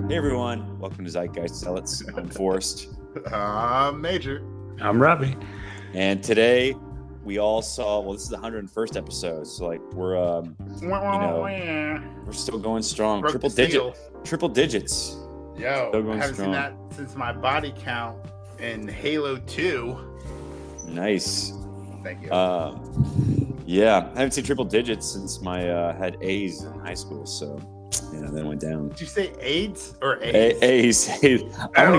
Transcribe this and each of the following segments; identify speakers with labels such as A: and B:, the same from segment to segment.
A: Hey everyone, welcome to Zeitgeist Zealots. I'm Forrest.
B: I'm Major.
C: I'm Robbie.
A: And today we all saw, well, this is the 101st episode, so like we're still going strong.
B: Broke
A: Triple digits.
B: Yo,
A: Still going
B: I haven't
A: strong.
B: seen that since my body count in Halo 2.
A: Nice.
B: Thank you.
A: Yeah, I haven't seen triple digits since my had A's in high school, so yeah, then went down.
B: Did you say AIDS or A's?
A: A's. I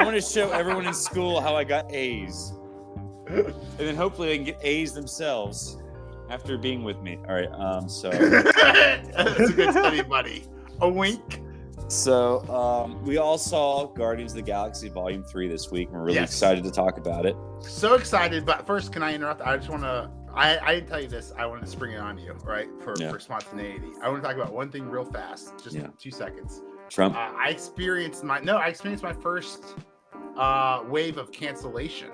A: want to show everyone in school how I got A's. And then hopefully they can get A's themselves after being with me. All right, so
B: That's a good study, buddy. A wink.
A: So we all saw Guardians of the Galaxy Volume 3 this week, and we're really excited to talk about it.
B: So excited, but first, can I interrupt? I just want to, I didn't tell you this. I want to spring it on you, right, for spontaneity. I want to talk about one thing real fast, just 2 seconds.
A: Trump?
B: I experienced my first wave of cancellation,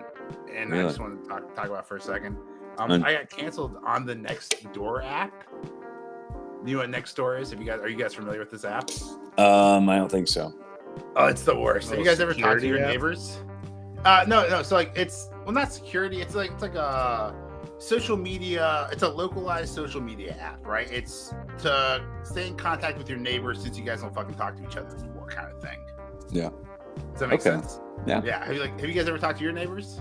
B: and I just want to talk about it for a second. I got canceled on the Nextdoor app. You know what Nextdoor is? Are you guys familiar with this app?
A: I don't think so.
B: Oh, it's the worst. Have you guys ever talked to your neighbors? No. So like, not security. It's like a social media. It's a localized social media app, right? It's to stay in contact with your neighbors since you guys don't fucking talk to each other anymore, kind of thing.
A: Yeah.
B: Does that make sense?
A: Yeah.
B: Yeah. Have you guys ever talked to your neighbors?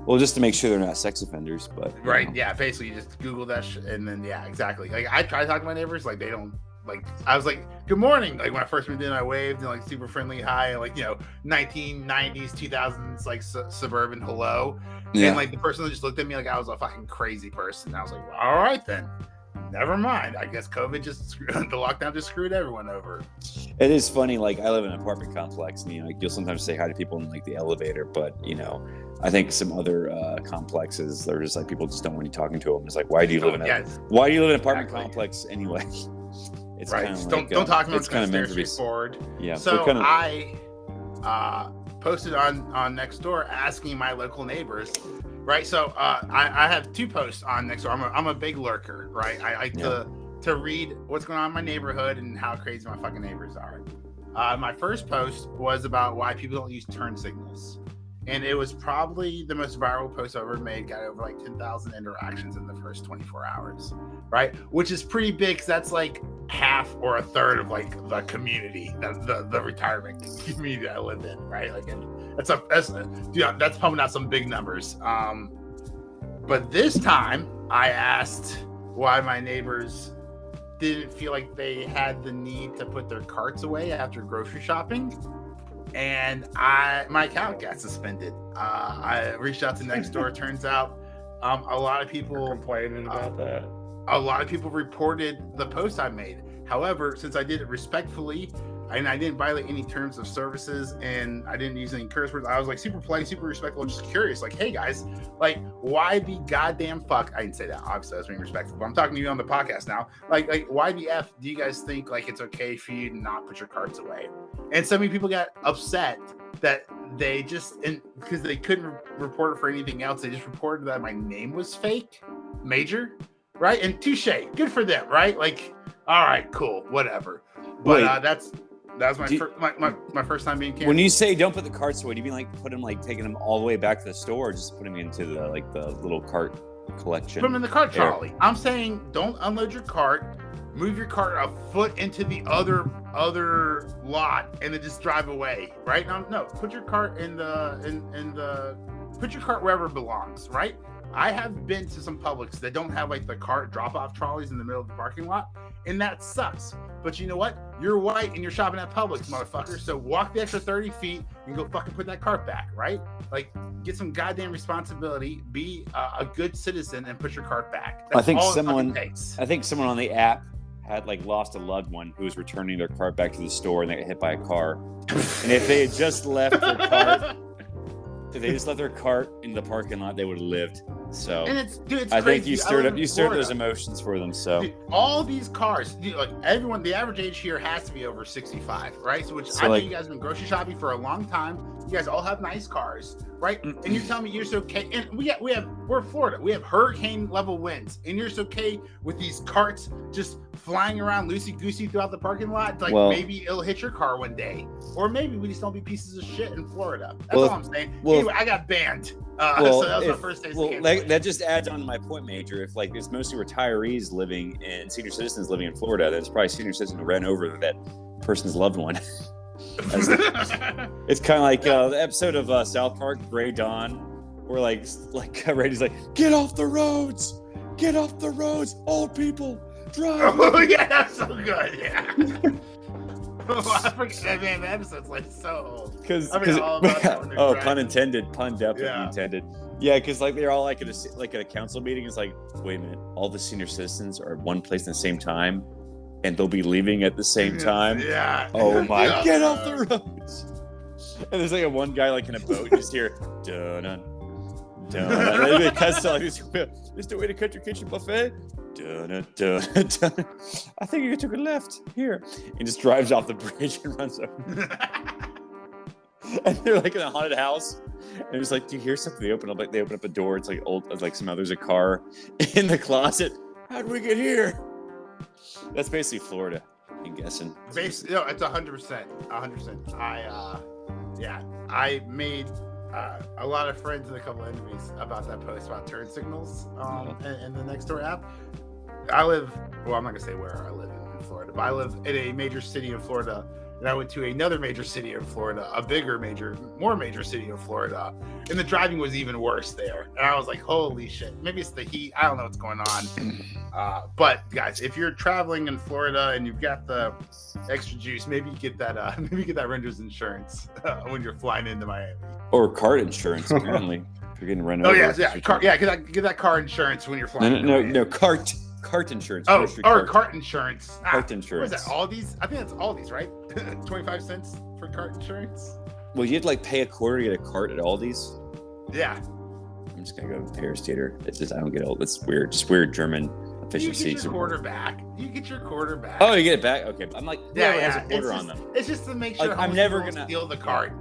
A: Well, just to make sure they're not sex offenders, but
B: right. Yeah. Basically, you just Google that and then exactly. Like I try to talk to my neighbors, like they don't. Like I was like, good morning. Like when I first moved in, I waved and like super friendly hi, and like 1990s, 2000s like suburban hello. Yeah. And like the person just looked at me like I was a fucking crazy person. I was like, well, all right then, never mind. I guess COVID the lockdown just screwed everyone over.
A: It is funny. Like I live in an apartment complex, and you'll sometimes say hi to people in like the elevator, but I think some other complexes, they're just like people just don't want you talking to them. It's like, why do you live in an apartment complex anyway? It's
B: right.
A: Kind of
B: don't talk about
A: it's kind of meant to be
B: straightforward.
A: Yeah.
B: So I posted on Nextdoor asking my local neighbors. Right. So I have 2 posts on Nextdoor. I'm a big lurker. Right. I like to read what's going on in my neighborhood and how crazy my fucking neighbors are. My first post was about why people don't use turn signals. And it was probably the most viral post I've ever made. Got over like 10,000 interactions in the first 24 hours, right? Which is pretty big because that's like half or a third of like the community, the retirement community that I live in, right? Like, that's pumping out some big numbers. But this time, I asked why my neighbors didn't feel like they had the need to put their carts away after grocery shopping. And my account got suspended. I reached out to Nextdoor. Turns out a lot of people
C: complaining about that.
B: A lot of people reported the post I made. However, since I did it respectfully and I didn't violate any terms of services and I didn't use any curse words, I was like super polite, super respectful, just curious. Like, hey guys, like why the goddamn fuck? I didn't say that. Obviously, I was being respectful, but I'm talking to you on the podcast now. Like why the F do you guys think like it's okay for you to not put your carts away? And so many people got upset that they because they couldn't report it for anything else. They just reported that my name was fake, Major, right? And touche, good for them, right? Like, all right, cool, whatever. But that's my first time being canceled.
A: When you say don't put the carts away, do you mean like put them like taking them all the way back to the store, or just put them into the little cart collection?
B: Put them in the cart trolley. I'm saying don't unload your cart. Move your cart a foot into the other lot and then just drive away. Right? No. Put your cart put your cart wherever it belongs. Right? I have been to some Publix that don't have like the cart drop-off trolleys in the middle of the parking lot, and that sucks. But you know what? You're white and you're shopping at Publix, motherfucker. So walk the extra 30 feet and go fucking put that cart back. Right? Like, get some goddamn responsibility. Be a good citizen and put your cart back. That's
A: I think
B: all
A: someone on the app had like lost a loved one who was returning their cart back to the store and they got hit by a car. And if they had just left their cart, if they just left their cart in the parking lot, they would have lived. So
B: and it's
A: I think you stirred those emotions for them. So
B: dude, all these cars, like everyone, the average age here has to be over 65, right? So I know you guys have been grocery shopping for a long time. You guys all have nice cars, right? And you're telling me you're so okay. And we're Florida. We have hurricane level winds, and you're so okay with these carts just flying around loosey goosey throughout the parking lot. Like maybe it'll hit your car one day, or maybe we just don't be pieces of shit in Florida. That's all I'm saying. Anyway, I got banned. So that was my first day.
A: That just adds on to my point, Major. If like it's mostly retirees living and senior citizens living in Florida, then it's probably senior citizen who ran over that person's loved one. It's kind of like the episode of South Park, Grey Dawn, where like Randy's like, "Get off the roads! Get off the roads! Old people, drive!"
B: Oh yeah, that's so good. Yeah. I forget, man. The episode's like so old.
A: Because pun intended, pun definitely intended. Yeah, because like they're all like at a council meeting. It's like, wait a minute, all the senior citizens are at one place at the same time, and they'll be leaving at the same time.
B: Yeah.
A: Oh my! Yeah. Get off the roads! And there's like a one guy like in a boat. You just hear dun dun dun. And it cuts to like this is the way to cut your kitchen buffet. Dun, dun, dun, dun. I think you took a left here. He just drives off the bridge and runs over. And they're like in a haunted house. And it's like, do you hear something? They open up a door. It's like old, like there's a car in the closet. How did we get here? That's basically Florida, I'm guessing.
B: Basically, no, it's 100%. 100%. I made a lot of friends and a couple of enemies about that post about turn signals in the Nextdoor app. I'm not gonna say where I live in Florida, but I live in a major city in Florida, and I went to another major city in Florida, more major city in Florida, and the driving was even worse there. And I was like, holy shit, maybe it's the heat. I don't know what's going on. But guys, if you're traveling in Florida and you've got the extra juice, maybe get that renter's insurance when you're flying into Miami.
A: Or cart insurance, apparently. If you're getting run over.
B: Get that car insurance when you're flying.
A: No, cart insurance.
B: Cart insurance.
A: Cart insurance.
B: What is that? Aldi's? I think that's Aldi's, right? 25 cents for cart insurance.
A: Well, you'd like pay a quarter to get a cart at Aldi's?
B: Yeah.
A: I'm just gonna go to Paris Theater. It's just I don't get it. It's weird. Just weird German efficiency.
B: You get your quarter back.
A: Oh, you get it back? Okay. I'm like,
B: has
A: a quarter on them.
B: It's just to make sure
A: I'm never gonna
B: steal the cart.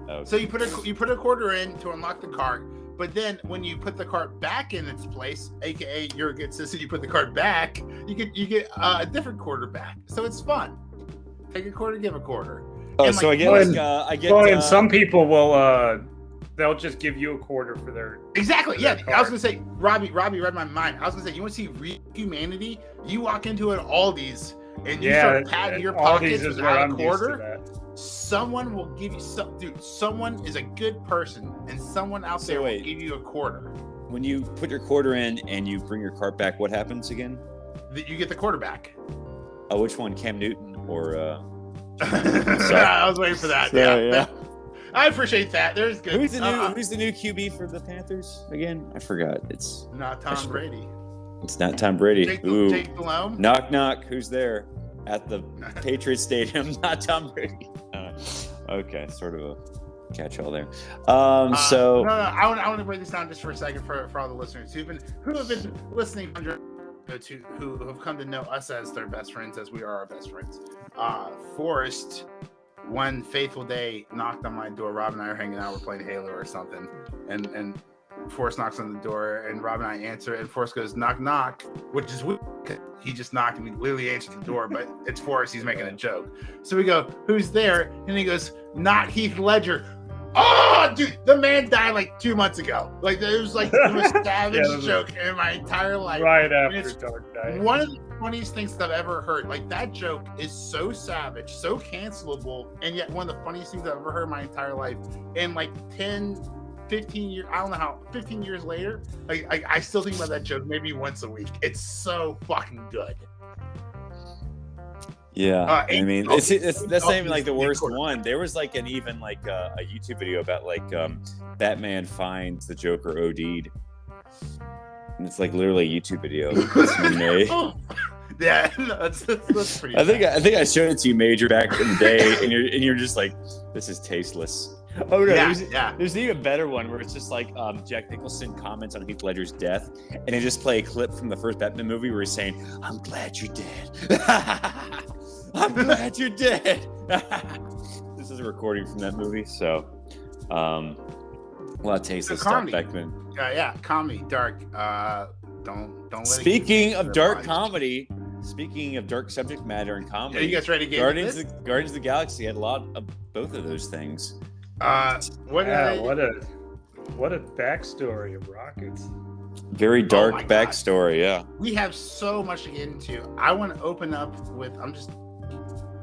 A: Okay.
B: So you put a quarter in to unlock the cart, but then when you put the cart back in its place, aka you're a good citizen, you put the cart back, you get a different quarter back. So it's fun. Take a quarter, give a quarter.
A: Oh, so I get.
C: And some people will they'll just give you a quarter for their
B: exactly.
C: Their
B: I was gonna say, Robbie read my mind. I was gonna say, you want to see real humanity? You walk into an Aldi's and you start patting your pockets without a quarter. Someone will give you someone is a good person, and someone out there will give you a quarter.
A: When you put your quarter in and you bring your cart back, what happens again?
B: You get the quarter back.
A: Oh, which one? Cam Newton or
B: I was waiting for that. Yeah. I appreciate that. There's good.
A: Who's the new QB for the Panthers again? I forgot. It's
B: not Tom Brady.
A: It's not Tom Brady.
B: Jake Delhomme.
A: Knock knock. Who's there at the Patriots Stadium? Not Tom Brady. Okay, sort of a catch-all there. I
B: want to break this down just for a second for all the listeners who have been listening who have come to know us as their best friends, as we are our best friends. Forrest, one faithful day, knocked on my door. Rob and I are hanging out. We're playing Halo or something, and Forrest knocks on the door, and Rob and I answer, and Forrest goes, knock, knock, which is weird. He just knocked, and we literally answered the door, but it's Forrest. He's making a joke. So we go, who's there? And he goes, not Heath Ledger. Oh, dude, the man died like 2 months ago. Like, it was like the most savage joke in my entire life.
C: Right after Dark Knight.
B: One of the funniest things that I've ever heard. Like, that joke is so savage, so cancelable, and yet one of the funniest things I've ever heard in my entire life. And like 15 years, I don't know how, 15 years later, like I still think about that joke maybe once a week. It's so fucking good.
A: Yeah, I mean, that's not even like the worst one. There was like a YouTube video about like Batman finds the Joker OD'd. And it's like literally a YouTube video.
B: Yeah, that's pretty.
A: I think I showed it to you, Major, back in the day, and you're just like, this is tasteless. Oh no! There's an even better one where it's just like Jack Nicholson comments on Heath Ledger's death, and they just play a clip from the first Batman movie where he's saying, "I'm glad you're dead. I'm glad you're dead." This is a recording from that movie, so A lot of tasteless stuff back then.
B: Yeah, comedy, dark. Don't let
A: Speaking of dark comedy, speaking of dark subject matter and comedy,
B: are you guys ready to get
A: Guardians of the Galaxy had a lot of both of those things.
C: What a backstory of Rockets.
A: Very dark backstory, yeah.
B: We have so much to get into. I want to open up with, I'm just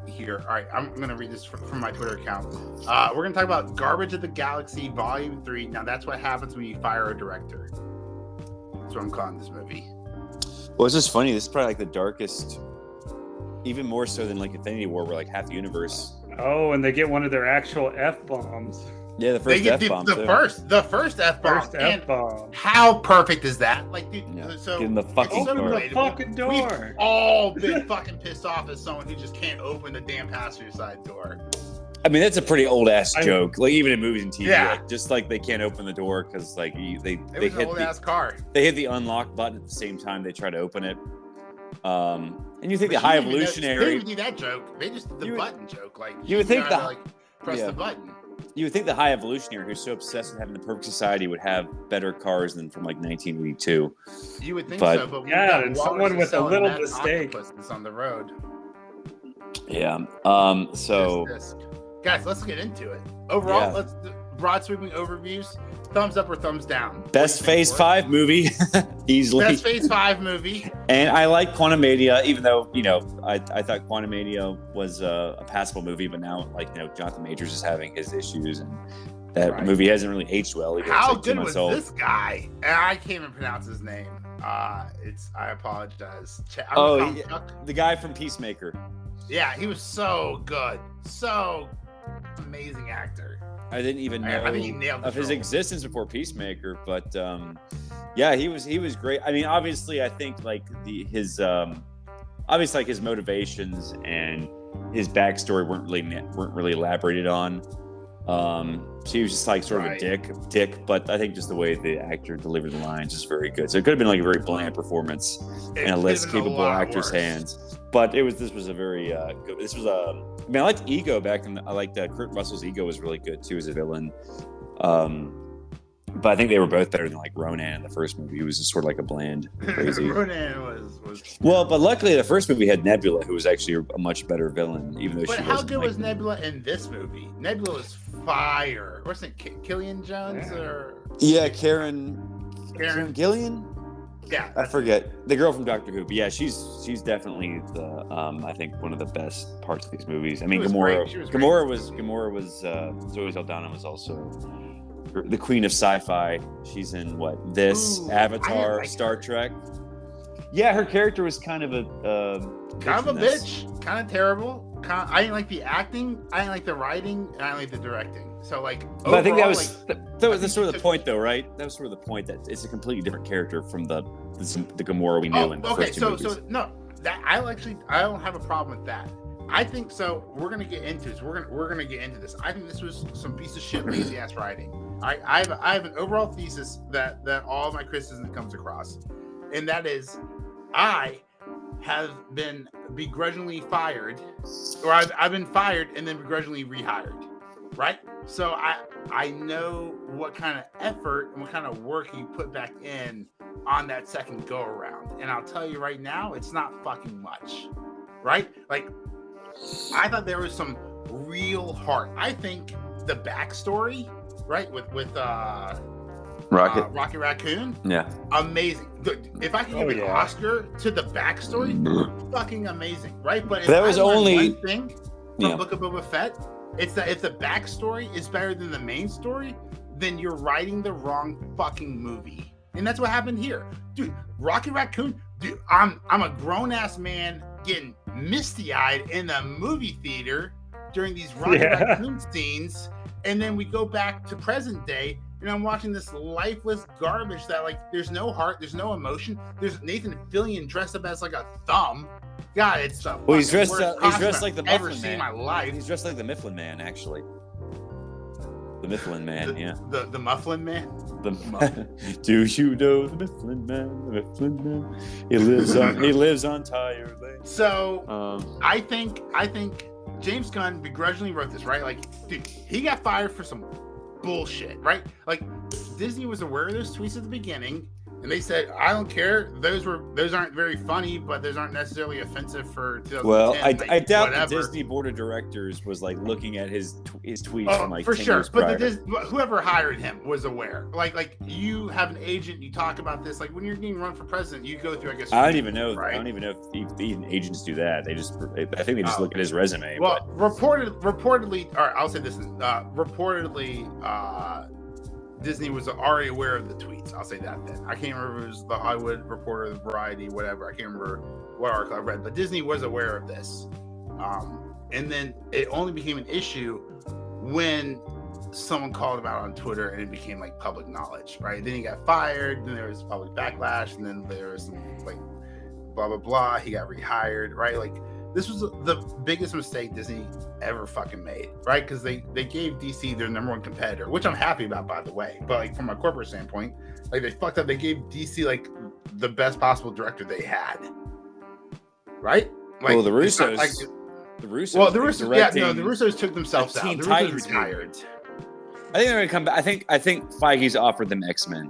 B: here. All right, I'm going to read this from my Twitter account. We're going to talk about Garbage of the Galaxy Volume 3. Now, that's what happens when you fire a director. That's what I'm calling this movie.
A: Well, it's just funny. This is probably like the darkest, even more so than like Infinity War, where like half the universe.
C: Oh, and they get one of their actual F-bombs.
A: Yeah, the first F-bomb.
B: The first F-bomb.
C: First F-bomb.
B: How perfect is that? Like, dude,
A: so get in the fucking door.
C: Open the fucking door.
B: We've all been fucking pissed off as someone who just can't open the damn passenger side door.
A: I mean, that's a pretty old ass joke. Like even in movies and TV, like, just like they can't open the door because like they hit
B: an old ass car.
A: They hit the unlock button at the same time they try to open it. And you think the high evolutionary?
B: They didn't do that joke. They just did the button joke. Like
A: you would think
B: press the button.
A: You would think the high evolutionary, who's so obsessed with having the perfect society, would have better cars than from like 1982.
B: You would think so, but
C: yeah, and someone with a little mistake
B: is on the road.
A: Yeah. So,
B: guys, let's get into it. Overall, let's broad sweeping overviews. Thumbs up or thumbs down?
A: Best Phase 5 movie, easily.
B: Best Phase 5 movie.
A: And I like Quantumania, even though, I thought Quantumania was a passable movie, but now, Jonathan Majors is having his issues, and that movie hasn't really aged well.
B: How good was this guy? I can't even pronounce his name. I apologize.
A: The guy from Peacemaker.
B: Yeah, he was so good. So amazing actor.
A: I didn't even know
B: I think he nailed
A: of his existence before Peacemaker, but he was great. I mean, obviously, I think his motivations and his backstory weren't really elaborated on. So he was just like sort of a dick, but I think just the way the actor delivered the lines is very good. So it could have been like a very bland performance in a less capable actor's hands. But this was a very good. I liked Ego back in. I liked Kurt Russell's Ego was really good too as a villain. But I think they were both better than like Ronan in the first movie. He was just sort of like a bland, crazy.
B: Ronan was.
A: Well, but luckily the first movie had Nebula, who was actually a much better villain, even though she wasn't. But
B: how good was Nebula in this movie? Nebula was fire. What's it, Killian Jones or?
A: Yeah, Karen Gillian.
B: Yeah,
A: I forget the girl from Doctor Who. But yeah, she's definitely the I think one of the best parts of these movies. I mean, Gamora was Zoe Saldana was also the queen of sci-fi. She's in Avatar, Star Trek. Yeah, her character was kind of a
B: bitch, kind of terrible. I didn't like the acting, I didn't like the writing, and I didn't like the directing. So but overall,
A: I think that was sort of the point, though, right? That was sort of the point, that it's a completely different character from the Gamora we knew in the first two movies.
B: So no, that I don't have a problem with that. I think so. We're gonna get into this. We're gonna get into this. I think this was some piece of shit, lazy ass writing. I have an overall thesis that all of my criticism comes across, and that is, I have been begrudgingly fired, or I've been fired and then begrudgingly rehired, right? So I know what kind of effort and what kind of work you put back in on that second go around, and I'll tell you right now, it's not fucking much, right? Like, I thought there was some real heart. I think the backstory, right, with Rocket Raccoon, amazing. If I could give an Oscar to the backstory, fucking amazing, right? But
A: that was only
B: one thing from Book of Boba Fett. It's that if the backstory is better than the main story, then you're writing the wrong fucking movie, and that's what happened here, dude. Rocket Raccoon, dude. I'm a grown ass man getting misty-eyed in the movie theater during these Rocket Raccoon scenes, and then we go back to present day. And I'm watching this lifeless garbage that, there's no heart, there's no emotion. There's Nathan Fillion dressed up as like a thumb. God, it's the
A: he's dressed like the Mifflin
B: ever
A: Man.
B: Seen in my life.
A: He's dressed like the Mifflin Man, actually. The Mifflin Man,
B: the Mufflin Man.
A: Do you know the Mifflin Man? The Mifflin Man. He lives on Tire Lane.
B: So I think James Gunn begrudgingly wrote this, right? Like, dude, he got fired for some bullshit, right? Like Disney was aware of those tweets at the beginning, and they said, "I don't care. Those aren't very funny, but those aren't necessarily offensive for 2010."
A: Well, I
B: like,
A: doubt
B: whatever.
A: the Disney board of directors was like looking at his tweets from like
B: for
A: 10
B: sure.
A: years
B: But
A: prior.
B: whoever hired him was aware. Like you have an agent, you talk about this. Like when you're getting run for president, you go through, I guess.
A: I don't even know.
B: Right?
A: I don't even know if even agents do that. I think they just look at his resume.
B: Well, reportedly, or I'll say this: reportedly, Disney was already aware of the tweets. I'll say that then. I can't remember if it was the Hollywood Reporter, the Variety, whatever. I can't remember what article I read, but Disney was aware of this. And then it only became an issue when someone called about it on Twitter and it became like public knowledge, right? Then he got fired, then there was public backlash, and then there was some like blah, blah, blah. He got rehired, right? Like this was the biggest mistake Disney ever fucking made, right? Because they gave DC their number one competitor, which I'm happy about, by the way. But like from a corporate standpoint, like they fucked up. They gave DC like the best possible director they had, right? Like,
A: well, the Russos. The
B: Russos took themselves out. The Russos
A: Titans
B: retired.
A: I think they're going to come back. I think Feige's offered them X-Men.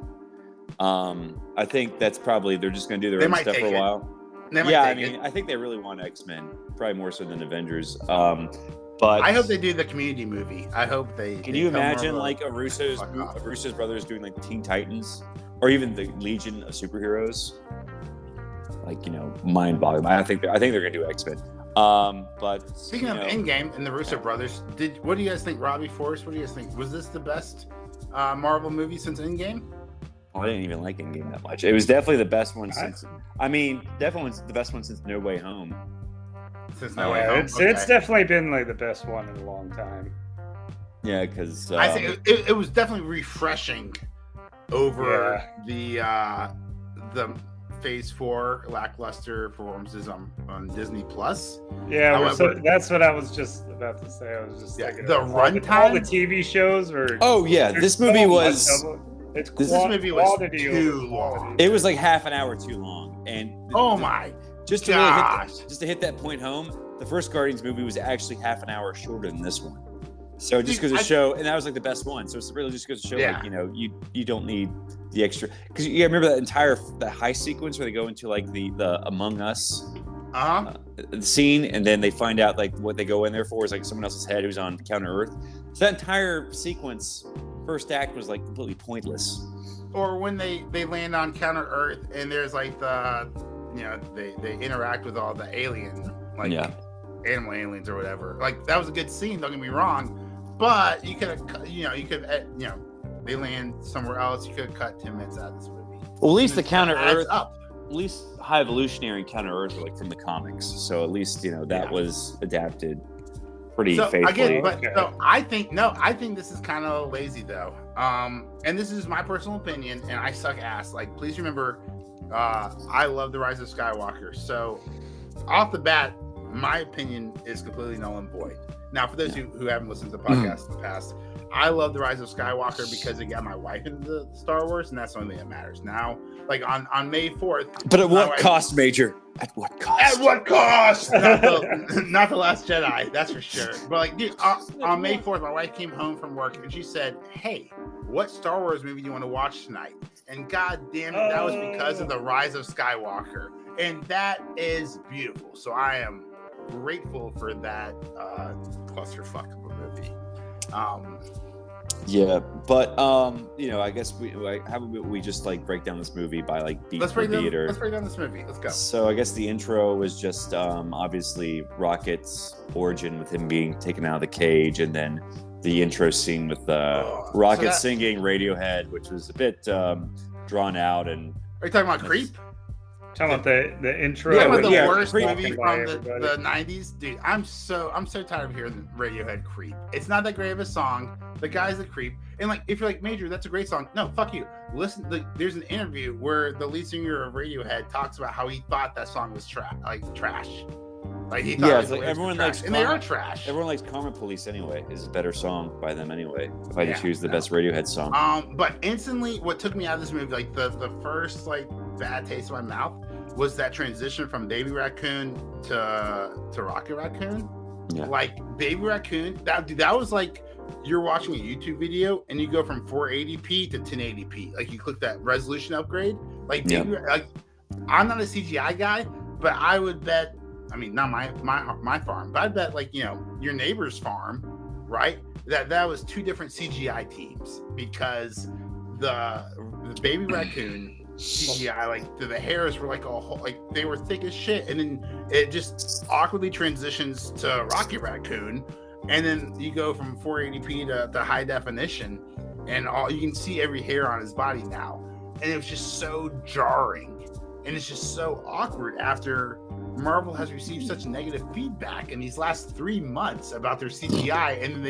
A: I think that's probably they're just going to do their own stuff for a while. I think they really want X-Men, probably more so than Avengers. But
B: I hope they do the Community movie. I hope they.
A: Can you imagine like a Russo's brothers doing like Teen Titans or even the Legion of Superheroes? Like, mind-boggling. I think they're going to do X-Men. But
B: speaking of Endgame and the Russo brothers, what do you guys think, Robbie Forrest? What do you guys think? Was this the best Marvel movie since Endgame?
A: I didn't even like Endgame that much. It was definitely the best one since. Definitely the best one since No Way Home.
B: Since No Way Home,
C: it's definitely been like the best one in a long time.
A: Yeah, because
B: I think it was definitely refreshing over the Phase 4 lackluster performances on Disney Plus.
C: Yeah, however, that's what I was just about to say. I was just thinking
B: the runtime.
C: All the TV shows were.
A: Oh yeah, this movie was.
B: This movie was too long.
A: It was like half an hour too long, and just to hit that point home, the first Guardians movie was actually half an hour shorter than this one. So just because and that was like the best one. So it's really just goes to show, like, you don't need the extra, because you remember that entire heist sequence where they go into like the Among Us scene, and then they find out like what they go in there for is like someone else's head who's on Counter Earth. So that entire sequence, first act, was like completely pointless.
B: Or when they land on Counter Earth and there's like they interact with all the alien animal aliens or whatever. Like that was a good scene. Don't get me wrong, but you could have they land somewhere else. You could have cut 10 minutes out of this movie.
A: Well, at least the Counter Earth, at least High Evolutionary Counter Earth were like from the comics. So at least that was adapted pretty faithfully.
B: So I think this is kind of lazy though. And this is my personal opinion, and I suck ass. Like, please remember, I love The Rise of Skywalker. So off the bat, my opinion is completely null and void. Now, for those who haven't listened to the podcast in the past, I love The Rise of Skywalker because it got my wife into Star Wars, and that's the only thing that matters. Now, like on May 4th.
A: But at what cost, Major? At what cost?
B: At what cost? Not the Last Jedi, that's for sure. But like, dude, on May 4th, my wife came home from work and she said, "Hey, what Star Wars movie do you want to watch tonight?" And god damn it, that was because of The Rise of Skywalker. And that is beautiful. So I am grateful for that clusterfuck of a movie.
A: I guess we just like break down this movie by like beat for beat.
B: Let's break down this movie. Let's go.
A: So I guess the intro was just obviously Rocket's origin with him being taken out of the cage, and then the intro scene with Rocket singing Radiohead, which was a bit drawn out. And
B: are you talking about Creep?
C: Talking about the intro.
B: Yeah, the worst movie from the 90s. Dude, I'm so tired of hearing Radiohead Creep. It's not that great of a song. The guy's a creep. And like, if you're like, Major, that's a great song. No, fuck you. Listen, there's an interview where the lead singer of Radiohead talks about how he thought that song was trash. Like he thought
A: like everyone likes,
B: and they are trash.
A: Everyone likes Karma Police anyway. Is a better song by them anyway. If I had to choose the best Radiohead song.
B: But instantly, what took me out of this movie, like the first like bad taste in my mouth, was that transition from Baby Raccoon to Rocket Raccoon.
A: Yeah.
B: Like Baby Raccoon, that was like you're watching a YouTube video and you go from 480p to 1080p. Like you click that resolution upgrade. Like, like I'm not a CGI guy, but I would bet. I mean, not my farm, but I bet like your neighbor's farm, right? That was two different CGI teams because the baby raccoon CGI, like the hairs were like they were thick as shit, and then it just awkwardly transitions to Rocket Raccoon, and then you go from 480p to high definition, and you can see every hair on his body now, and it was just so jarring, and it's just so awkward after Marvel has received such negative feedback in these last 3 months about their CGI, and then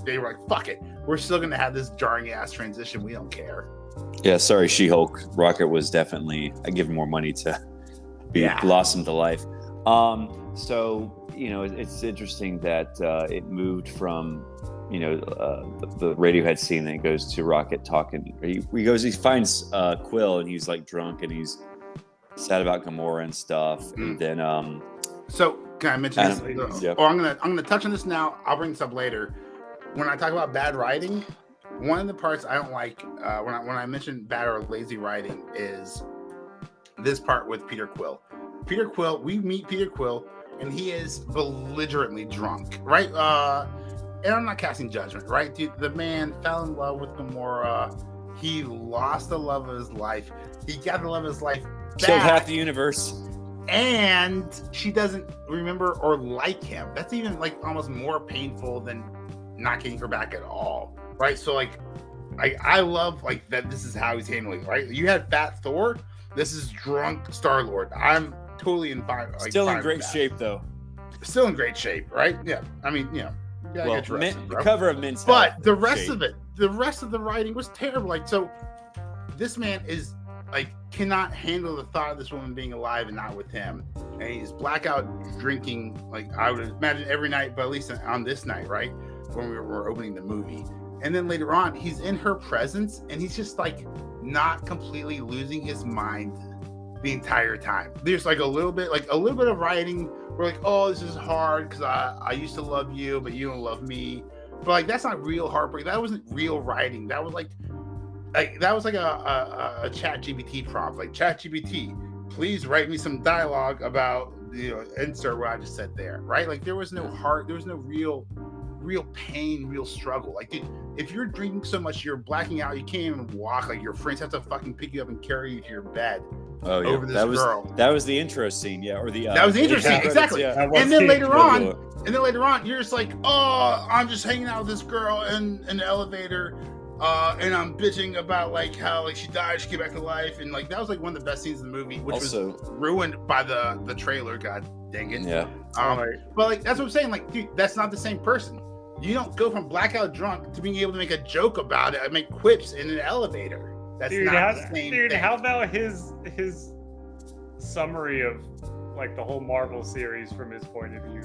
B: they were like, fuck it, we're still gonna have this jarring ass transition. We don't care.
A: Yeah, sorry, She-Hulk. Rocket was definitely, I give him more money to be blossom to life. So, it's interesting that it moved from, the Radiohead scene, and it goes to Rocket talking. He finds Quill, and he's like drunk, and he's sad about Gamora and stuff. And then,
B: so can I mention this?
A: Yeah.
B: Or I'm gonna touch on this now. I'll bring this up later. When I talk about bad writing, one of the parts I don't like when I mention bad or lazy writing is this part with Peter Quill. Peter Quill, we meet Peter Quill, and he is belligerently drunk, right? And I'm not casting judgment, right? Dude, the man fell in love with Gamora. He lost the love of his life. He got the love of his life back,
A: killed half the universe.
B: And she doesn't remember or like him. That's even like almost more painful than not getting her back at all. Right, so like, I love like that. This is how he's handling it, right? You had Fat Thor. This is drunk Star-Lord. I'm totally in fine. Like,
A: still in great shape, though.
B: Still in great shape, right? Yeah. I mean,
A: the cover of Men's
B: Health. But the rest
A: shape.
B: of it, the rest of the writing was terrible. Like, so this man is like cannot handle the thought of this woman being alive and not with him, and he's blackout drinking. Like I would imagine every night, but at least on this night, right, when we were opening the movie. And then later on, he's in her presence, and he's just like not completely losing his mind the entire time. There's like a little bit of writing. We're like, oh, this is hard because I used to love you, but you don't love me. But like that's not real heartbreak. That wasn't real writing. That was like a Chat GPT prompt. Like Chat GPT, please write me some dialogue about insert what I just said there. Right? Like there was no heart. There was no real pain, real struggle. Like, dude, if you're drinking so much, you're blacking out. You can't even walk. Like, your friends have to fucking pick you up and carry you to your bed.
A: Oh, yeah.
B: Over this girl.
A: That was the intro scene, yeah, or the.
B: That was the intro scene, exactly.
A: Yeah.
B: And then later on, you're just like, oh, I'm just hanging out with this girl in the elevator, and I'm bitching about like how like she died, she came back to life, and like that was like one of the best scenes in the movie, which was ruined by the trailer. God dang it.
A: Yeah.
B: But like that's what I'm saying. Like, dude, that's not the same person. You don't go from blackout drunk to being able to make a joke about it and make quips in an elevator. That's not the same thing.
C: How about his summary of like the whole Marvel series from his point of view?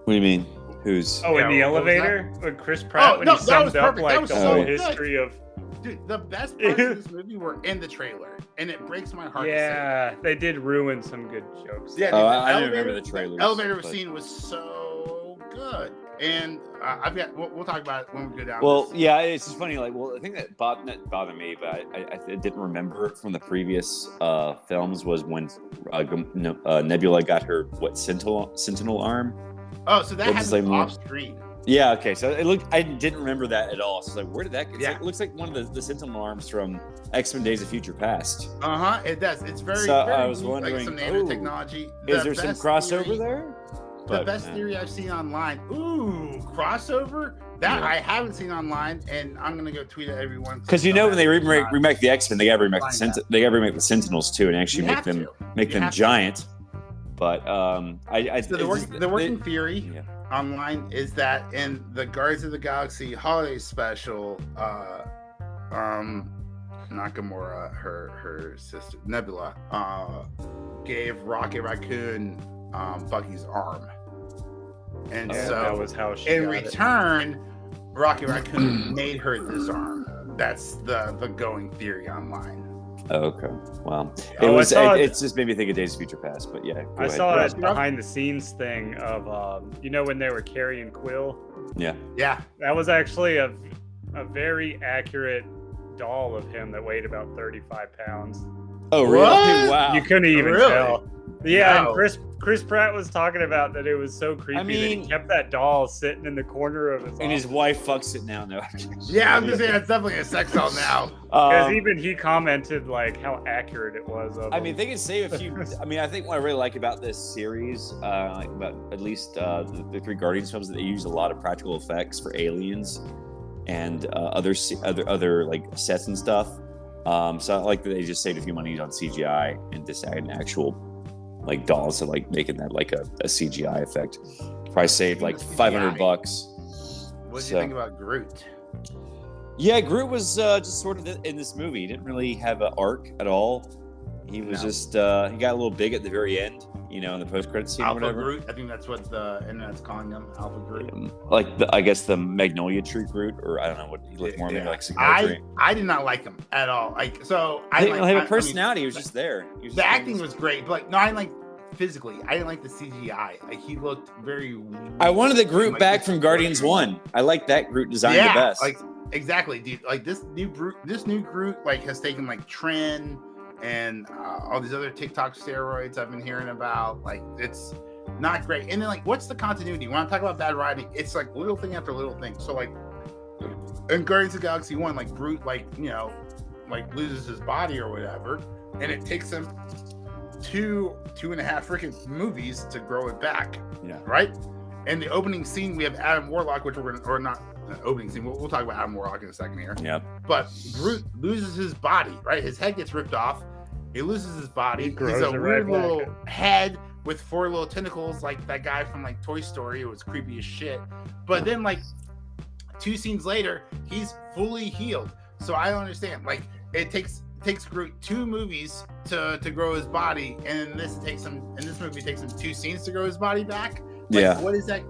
A: What do you mean? Who's?
C: Oh, in the elevator with Chris Pratt when he summed up like the whole history of.
B: Dude, the best parts of this movie were in the trailer, and it breaks my heart.
C: Yeah, they did ruin some good jokes.
B: Yeah,
A: I didn't remember the trailers.
B: The elevator scene was so good, and we'll talk about it when we go down.
A: Well, yeah, it's just funny. Like, the thing that bothered me, but I didn't remember from the previous films was when Nebula got her Sentinel arm.
B: Oh, so that happened off screen.
A: Yeah, okay. So I didn't remember that at all. So I was like, where did that get? It looks like one of the Sentinel arms from X-Men Days of Future Past.
B: It does. It's very,
A: so
B: very
A: I was wondering,
B: like some nanotechnology.
A: Is there some crossover there?
B: The best theory I've seen online. Ooh, crossover? That I haven't seen online, and I'm gonna go tweet at everyone.
A: Because when they remake the X-Men, they gotta remake the Sentinels too, and actually make them giant. But
B: the working theory online is that in the Guardians of the Galaxy holiday special, Nakamura, her sister Nebula, gave Rocket Raccoon Bucky's arm, and so
C: that was how she
B: in return, Rocket Raccoon made her this arm. That's the going theory online.
A: Oh, okay. Wow. It just made me think of Days of Future Past, but yeah.
C: I saw a behind the scenes thing of when they were carrying Quill
A: Yeah.
B: Yeah.
C: That was actually a very accurate doll of him that weighed about 35 pounds.
A: Oh, really? Wow.
C: You couldn't even tell. Yeah,
B: No.
C: and Chris Pratt was talking about that it was so creepy that he kept that doll sitting in the corner of his office.
A: And his wife fucks it now. No.
B: Yeah, I'm just saying that's definitely a sex doll now.
C: Because even he commented like how accurate it was.
A: I mean, they can save a few. I mean, I think what I really like about this series, about at least the three Guardians films, that they use a lot of practical effects for aliens and other like sets and stuff. So I like that they just saved a few money on CGI and just added an actual like dolls to like making that like a CGI effect. Probably saved like $500.
B: What did you think about Groot?
A: Yeah, Groot was just sort of in this movie. He didn't really have an arc at all. He was just he got a little big at the very end, you know, in the post-credit scene
B: Alpha
A: or whatever.
B: Groot, I think that's what the internet's calling him, Alpha Groot.
A: Like I guess the Magnolia Tree Groot, or I don't know what he looked more maybe like cigar tree.
B: I did not like him at all. Like so,
A: I didn't have a personality. He was just there.
B: The acting was great, but like, no, I didn't like physically. I didn't like the CGI. Like he looked very.
A: I wanted the Groot back from Guardians 1. I like that Groot design the best.
B: Like exactly, dude. Like this new Groot like has taken like trend and all these other TikTok steroids I've been hearing about. Like it's not great. And then like, what's the continuity? When I talk about bad writing, it's like little thing after little thing. So like in Guardians of the Galaxy 1, like Groot, like, you know, like loses his body or whatever, and it takes him 2.5 freaking movies to grow it back.
A: Yeah.
B: Right. And the opening scene, we have Adam Warlock, which we're gonna, or not the opening scene. We'll talk about Adam Warlock in a second here.
A: Yeah.
B: But Groot loses his body. Right. His head gets ripped off. He loses his body. He's a weird little head with 4 little tentacles, like that guy from like Toy Story. It was creepy as shit. But then like 2 scenes later, he's fully healed. So I don't understand. Like it takes Groot 2 movies to grow his body, and this movie takes him 2 scenes to grow his body back. Like,
A: yeah.
B: What is that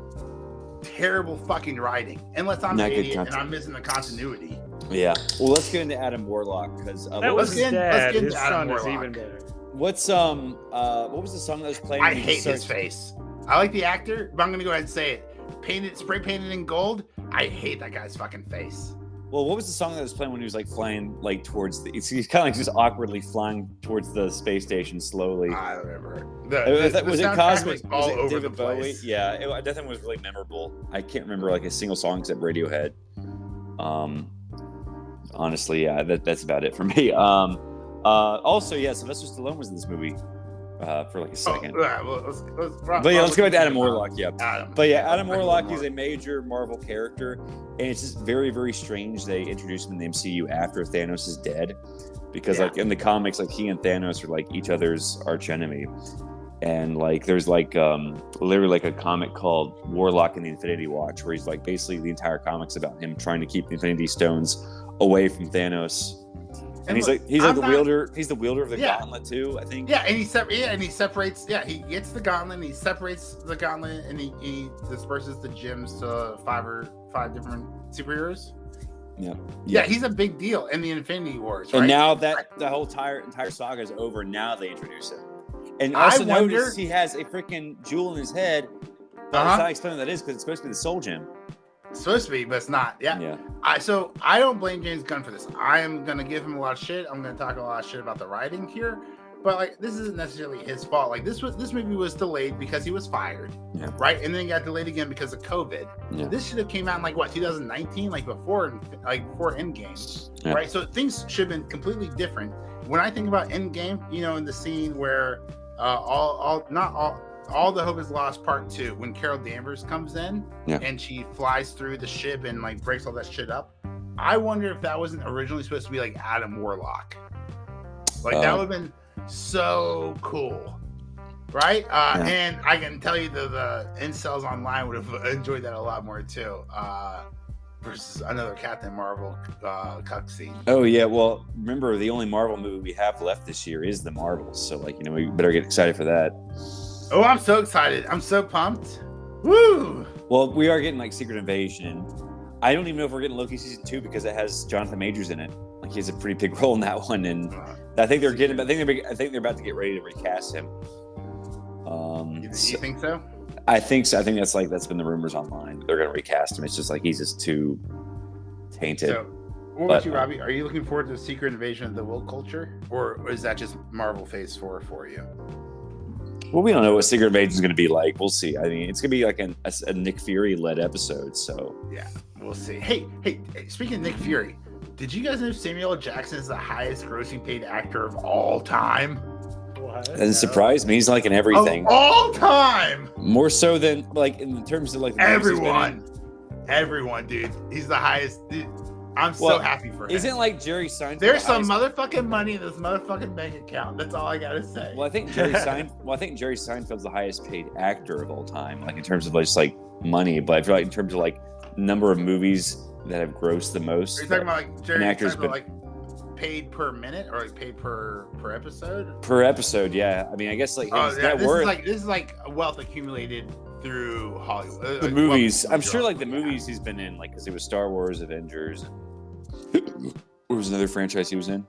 B: terrible fucking writing? Unless I'm an idiot and I'm missing the continuity.
A: Yeah. Well, let's get into Adam Warlock because
C: let's get into Adam Warlock. Even better.
A: What's what was the song that was playing?
B: I hate his face. I like the actor, but I'm gonna go ahead and say it. Spray painted in gold. I hate that guy's fucking face.
A: Well, what was the song that was playing when he was like flying like towards the? He's kind of like just awkwardly flying towards the space station slowly.
B: I don't remember.
A: Was it Cosmic?
B: All
A: was it
B: over
A: David
B: the
A: Bowie?
B: place.
A: Yeah, I definitely was really memorable. I can't remember like a single song except Radiohead. Honestly, yeah, that's about it for me. Also, yeah, Sylvester Stallone was in this movie for like a second.
B: Let's
A: go back to Adam Warlock. Yeah, Adam Warlock is a major Marvel character, and it's just very, very strange they introduced him in the MCU after Thanos is dead, because like in the comics, like he and Thanos are like each other's archenemy, and like there's like literally like a comic called Warlock and the Infinity Watch, where he's like basically the entire comic's about him trying to keep the Infinity Stones away from Thanos. And he's the wielder of the gauntlet too, I think.
B: Yeah, and he separates. Yeah, he gets the gauntlet, and he separates the gauntlet, and he disperses the gems to 5 different superheroes. Yeah, he's a big deal in the Infinity Wars.
A: And
B: right?
A: now that the whole entire saga is over, now they introduce him. And also notice he has a freaking jewel in his head. But it's not explaining what that is because it's supposed to be the Soul Gem.
B: It's supposed to be, but it's not. Yeah. So I don't blame James Gunn for this. I am gonna give him a lot of shit. I'm gonna talk a lot of shit about the writing here, but like this isn't necessarily his fault. Like this movie was delayed because he was fired, right? And then it got delayed again because of COVID. Yeah. This should have came out in like 2019, like before Endgame, right? So things should have been completely different. When I think about Endgame, you know, in the scene where all the Hope Is Lost Part 2, when Carol Danvers comes in and she flies through the ship and like breaks all that shit up. I wonder if that wasn't originally supposed to be like Adam Warlock. Like that would have been so cool. Right? And I can tell you the incels online would have enjoyed that a lot more too. Versus another Captain Marvel cutscene.
A: Oh yeah, well remember the only Marvel movie we have left this year is the Marvels. So like, you know, we better get excited for that.
B: Oh, I'm so excited. I'm so pumped. Woo!
A: Well, we are getting like Secret Invasion. I don't even know if we're getting Loki season 2 because it has Jonathan Majors in it. Like he has a pretty big role in that one, and I think they're about to get ready to recast him.
B: You think so?
A: I think so. I think that's been the rumors online. They're gonna recast him. It's just like he's just too tainted.
B: So, what about you, Robbie? Are you looking forward to the Secret Invasion of the Woke Culture, or is that just Marvel Phase 4 for you?
A: Well, we don't know what Secret Invasion is going to be like. We'll see. I mean, it's going to be like a Nick Fury-led episode, so...
B: Yeah, we'll see. Hey, speaking of Nick Fury, did you guys know Samuel L. Jackson is the highest grossing paid actor of all time?
C: What?
A: Doesn't surprise me. He's like in everything.
B: Of all time!
A: More so than, like, in terms of, like... The
B: Everyone, dude. He's the highest... Dude. I'm so happy for him.
A: Isn't like Jerry Seinfeld?
B: There's some motherfucking money in this motherfucking bank account. That's all I gotta say.
A: Well, I think Jerry Seinfeld's the highest paid actor of all time, like in terms of just like money. But I feel like in terms of like number of movies that have grossed the most.
B: Are you talking about like Jerry Seinfeld, like paid per minute or like paid per episode?
A: Per episode, yeah. I mean, I guess like
B: this is like wealth accumulated through Hollywood.
A: The movies, I'm sure, like the movies he's been in, like because it was Star Wars, Avengers. What was another franchise he was in?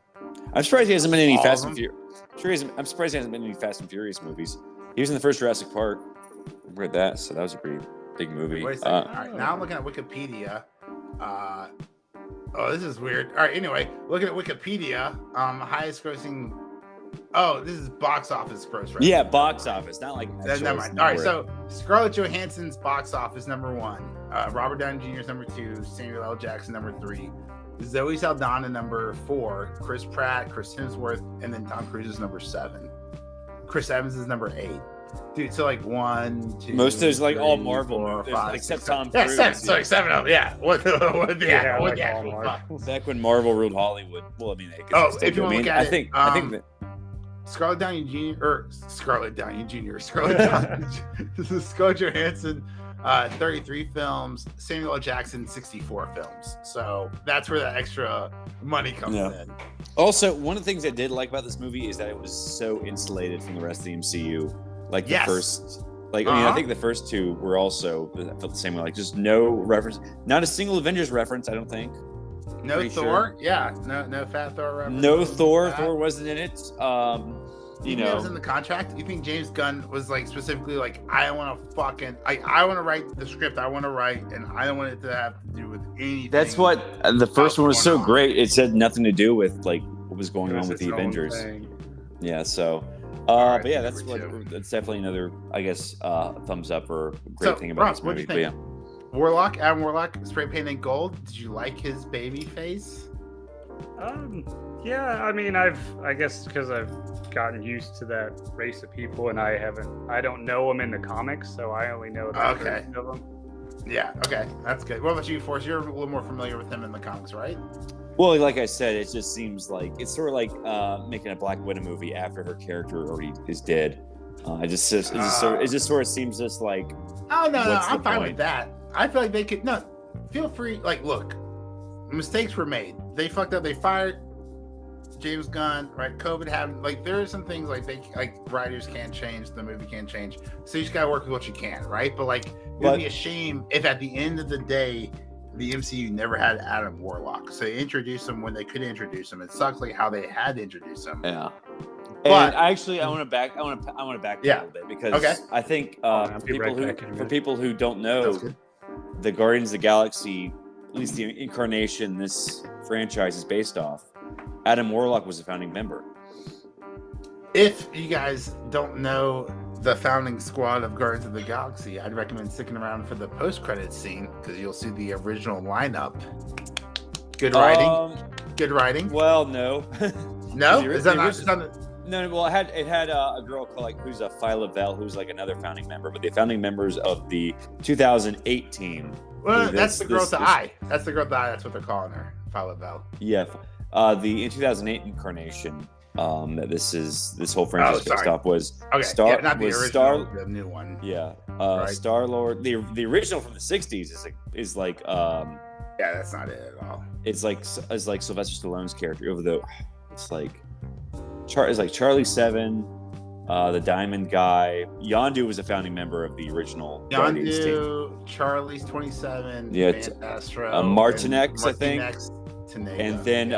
A: I'm surprised he hasn't been in any Fast and Furious. I'm surprised he hasn't been in any Fast and Furious movies. He was in the first Jurassic Park. I read that, so that was a pretty big movie.
B: Wait a second. All right, now I'm looking at Wikipedia. Oh, this is weird. All right, anyway, looking at Wikipedia, highest grossing. Oh, this is box office gross, right?
A: Yeah, box office, not like.
B: Never mind. All right, so Scarlett Johansson's box office number 1, Robert Downey Jr. is number 2, Samuel L. Jackson number 3, Zoe Saldana number 4, Chris Pratt, Chris Hemsworth, and then Tom Cruise is number 7. Chris Evans is number 8. Dude, so like 1, 2.
A: Most of those like all
B: 3,
A: Marvel
B: 4,
A: movies,
B: 5,
A: except
B: 6,
A: Tom
B: 7.
A: Cruise.
B: Yeah, 7. So like 7 of them. Yeah. What the
C: actual
B: fuck?
A: Back when Marvel ruled Hollywood. Well, I mean,
B: if you want to look at
A: I think that.
B: Scarlett Downey this is Scarlett Johansson, 33 films, Samuel L. Jackson, 64 films. So that's where that extra money comes in.
A: Also, one of the things I did like about this movie is that it was so insulated from the rest of the MCU. Like the first, like I mean, I think the first 2 were also felt the same way. Like just no reference, not a single Avengers reference. I don't think.
B: No Thor, sure. Yeah, no Fat Thor reference.
A: No Thor. Thor wasn't in it.
B: You know, it was in the contract. You think James Gunn was like specifically like, I want to write the script I want to write, and I don't want it to have to do with anything.
A: That's what the first one was so great. It said nothing to do with like what was going on with the Avengers. Yeah. So, but yeah, that's definitely another, I guess, thumbs up or great thing about this movie. But yeah.
B: Adam Warlock, spray painted gold. Did you like his baby face?
C: Yeah, I mean, I guess because I've gotten used to that race of people, and I don't know them in the comics, so I only know the version of them.
B: Yeah, okay, that's good. What about you, Forrest? You're a little more familiar with him in the comics, right?
A: Well, like I said, it just seems like it's sort of like making a Black Widow movie after her character already is dead. It just sort of seems just like.
B: Oh no, I'm fine with that. I feel like they could feel free. Like, look, mistakes were made. They fucked up. They fired James Gunn, right? COVID happened. Like, there are some things like writers can't change, the movie can't change. So you just gotta work with what you can, right? But like, it would be a shame if at the end of the day, the MCU never had Adam Warlock. So they introduced him when they could introduce him. It sucks like how they had to introduce him.
A: Yeah. But actually, I want to back a little bit because I think for people who don't know, the Guardians of the Galaxy, at least the incarnation this franchise is based off, Adam Warlock was a founding member.
B: If you guys don't know the founding squad of Guardians of the Galaxy, I'd recommend sticking around for the post-credits scene because you'll see the original lineup. Good writing. Good writing.
A: Well, no.
B: No? Is that not?
A: No, well, it had a girl called who's a Phyla Vell, who's like another founding member, but the founding members of the 2008 team.
B: Well, that's the girl with the eye. That's the girl with the eye. That's what they're calling her, Phyla Vell.
A: Yeah, the 2008 incarnation that this whole franchise based off was
B: the new one.
A: Yeah, Star Lord. The original from the 60s is like
B: yeah, that's not it at all.
A: It's like Sylvester Stallone's character, even though it's like. Is like Charlie 7, the Diamond Guy. Yondu was a founding member of the original Guardians team.
B: Charlie's 27.
A: Yeah,
B: Astro,
A: Martinex, I think.
B: Tenega,
A: and then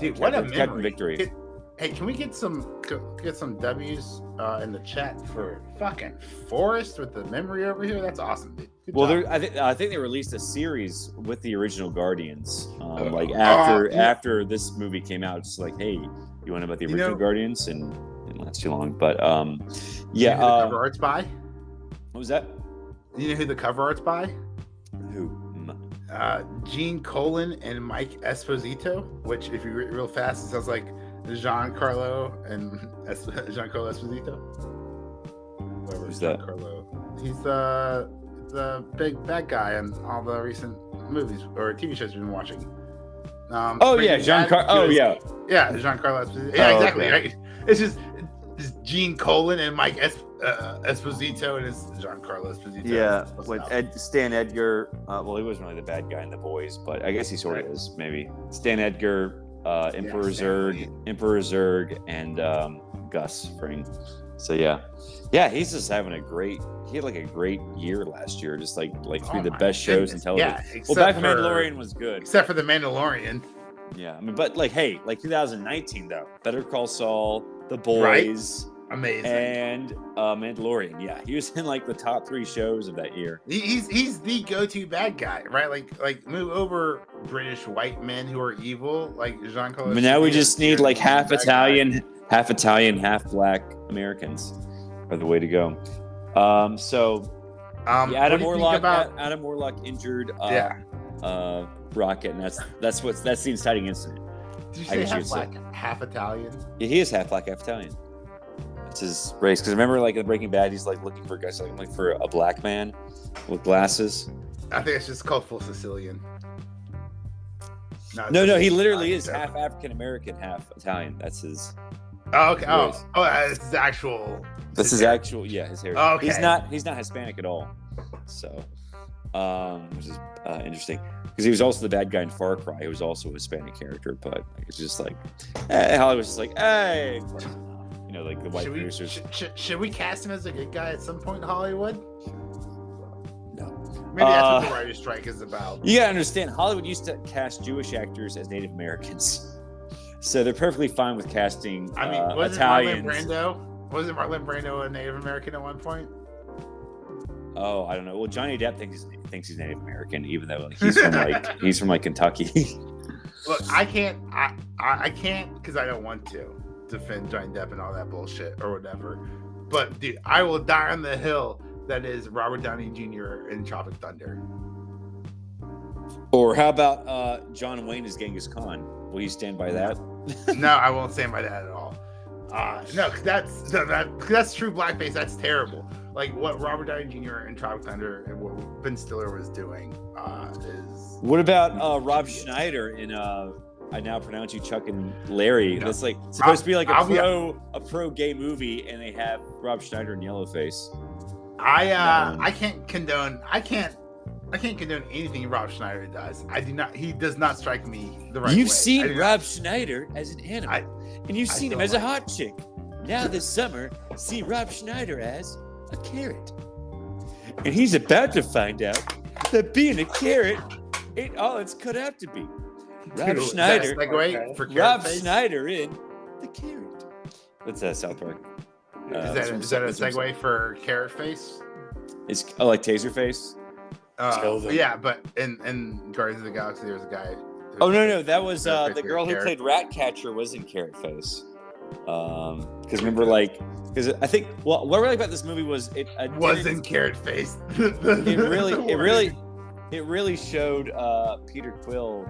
B: dude, what a memory.
A: Captain Victory.
B: Hey, can we get some W's in the chat for fucking Forrest with the memory over here? That's awesome, dude.
A: Well, I think they released a series with the original Guardians. After this movie came out, it's like, hey, you want to know about the original Guardians? And it didn't last too long, but yeah.
B: You know who the cover art's by?
A: What was that?
B: You know who the cover art's by?
A: Who?
B: Gene Colan and Mike Esposito. Which, if you read real fast, it sounds like Giancarlo Esposito.
A: Who's that?
B: Giancarlo. He's the big bad guy in all the recent movies or TV shows we've been watching.
A: Giancarlo. Oh yeah,
B: Giancarlo Esposito. Yeah, exactly. Okay. Right. It's just Gene Colan and Mike Esposito, and it's Giancarlo Esposito.
A: Yeah, with Stan Edgar. Well, he wasn't really the bad guy in The Boys, but I guess he sort of is. Maybe Stan Edgar, Emperor Zurg, and Gus Fring. So yeah, he's just having he had like a great year last year, just like through the best shows in television.
B: Yeah,
A: Mandalorian was good,
B: except for the Mandalorian.
A: Yeah, I mean, but 2019 though, Better Call Saul, The Boys,
B: right? Amazing,
A: and Mandalorian. Yeah, he was in like the top 3 shows of that year.
B: He's the go-to bad guy, right? Like move over British white men who are evil, like Jean-Claude.
A: But now we just need like half Italian, half Black Americans are the way to go. Adam Warlock injured Rocket, and that's the inciting incident.
B: Did you say half Black, half Italian?
A: Yeah, he is half Black, half Italian. That's his race. Because remember, like in Breaking Bad, he's like looking for guys like for a black man with glasses.
B: I think it's just called full Sicilian.
A: No, he literally is half African American, half Italian. That's his.
B: Oh, okay. This is actual.
A: This is actual. Yeah, his hair.
B: Oh, okay.
A: He's not Hispanic at all. So, which is interesting because he was also the bad guy in Far Cry. He was also a Hispanic character, but it's just like Hollywood's just like, hey, like the white producers.
B: Should we cast him as a good guy at some point in Hollywood?
A: No.
B: Maybe that's what the writer's strike is about.
A: You gotta understand, Hollywood used to cast Jewish actors as Native Americans, so they're perfectly fine with casting Italians.
B: Wasn't Marlon Brando a Native American at one point?
A: Oh, I don't know. Well, Johnny Depp thinks he's Native American, even though he's from Kentucky.
B: Look, I can't because I don't want to defend Johnny Depp and all that bullshit or whatever. But dude, I will die on the hill that is Robert Downey Jr. in Tropic Thunder.
A: Or how about John Wayne as Genghis Khan? Will you stand by that?
B: No, I won't stand by that at all. No, because that's true blackface. That's terrible. Like what Robert Downey Jr. in Tropic Thunder and what Ben Stiller was doing is.
A: What about Rob Schneider in I Now Pronounce You Chuck and Larry? That's like supposed to be like a pro gay movie, and they have Rob Schneider in yellowface.
B: I can't condone anything Rob Schneider does. I do not. He does not strike me the right way.
A: You've seen Rob Schneider as an animal, and you've seen him as a hot chick. Now this summer, see Rob Schneider as a carrot, and he's about to find out that being a carrot ain't all it's cut out to be. Rob Schneider, Rob Schneider in The Carrot. That's South Park.
B: Is that a segue for Carrot Face?
A: It's like Taser Face.
B: Yeah, but in Guardians of the Galaxy, there's a guy.
A: Oh no, that was the girl who played Ratcatcher was in Carrot Face. Because remember, because I think what I really like about this movie was it
B: was in Carrot Face.
A: It really showed Peter Quill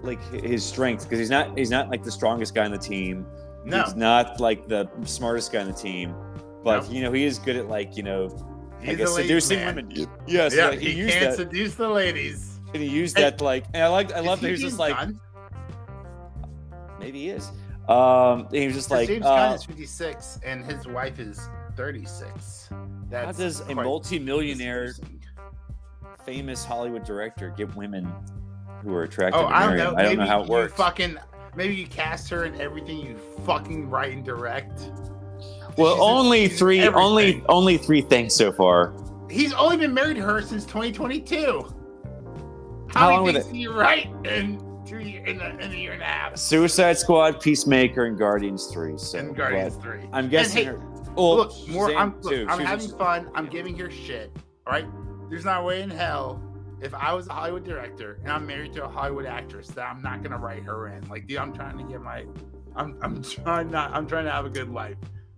A: like his strength, because he's not like the strongest guy on the team.
B: No,
A: he's not like the smartest guy on the team, but he is good at
B: he's
A: seducing women. Yes,
B: yeah, he can seduce the ladies.
A: And he used that and I love that he was just like, maybe he is. He was just like
B: James Gunn is 56 and his wife is 36.
A: How does a multi-millionaire, famous Hollywood director get women who are attracted to marry him? I don't know how it works.
B: Maybe you cast her in everything you fucking write and direct.
A: Well, only three things so far.
B: He's only been married to her since 2022.
A: How long
B: many things do you write and in a year and a half.
A: Suicide Squad, Peacemaker, and Guardians 3. So,
B: and Guardians 3.
A: I'm guessing.
B: Look, I'm having fun. I'm giving her shit. All right. There's not a way in hell if I was a Hollywood director and I'm married to a Hollywood actress that I'm not gonna write her in. Like, dude, I'm trying to get I'm trying to have a good life.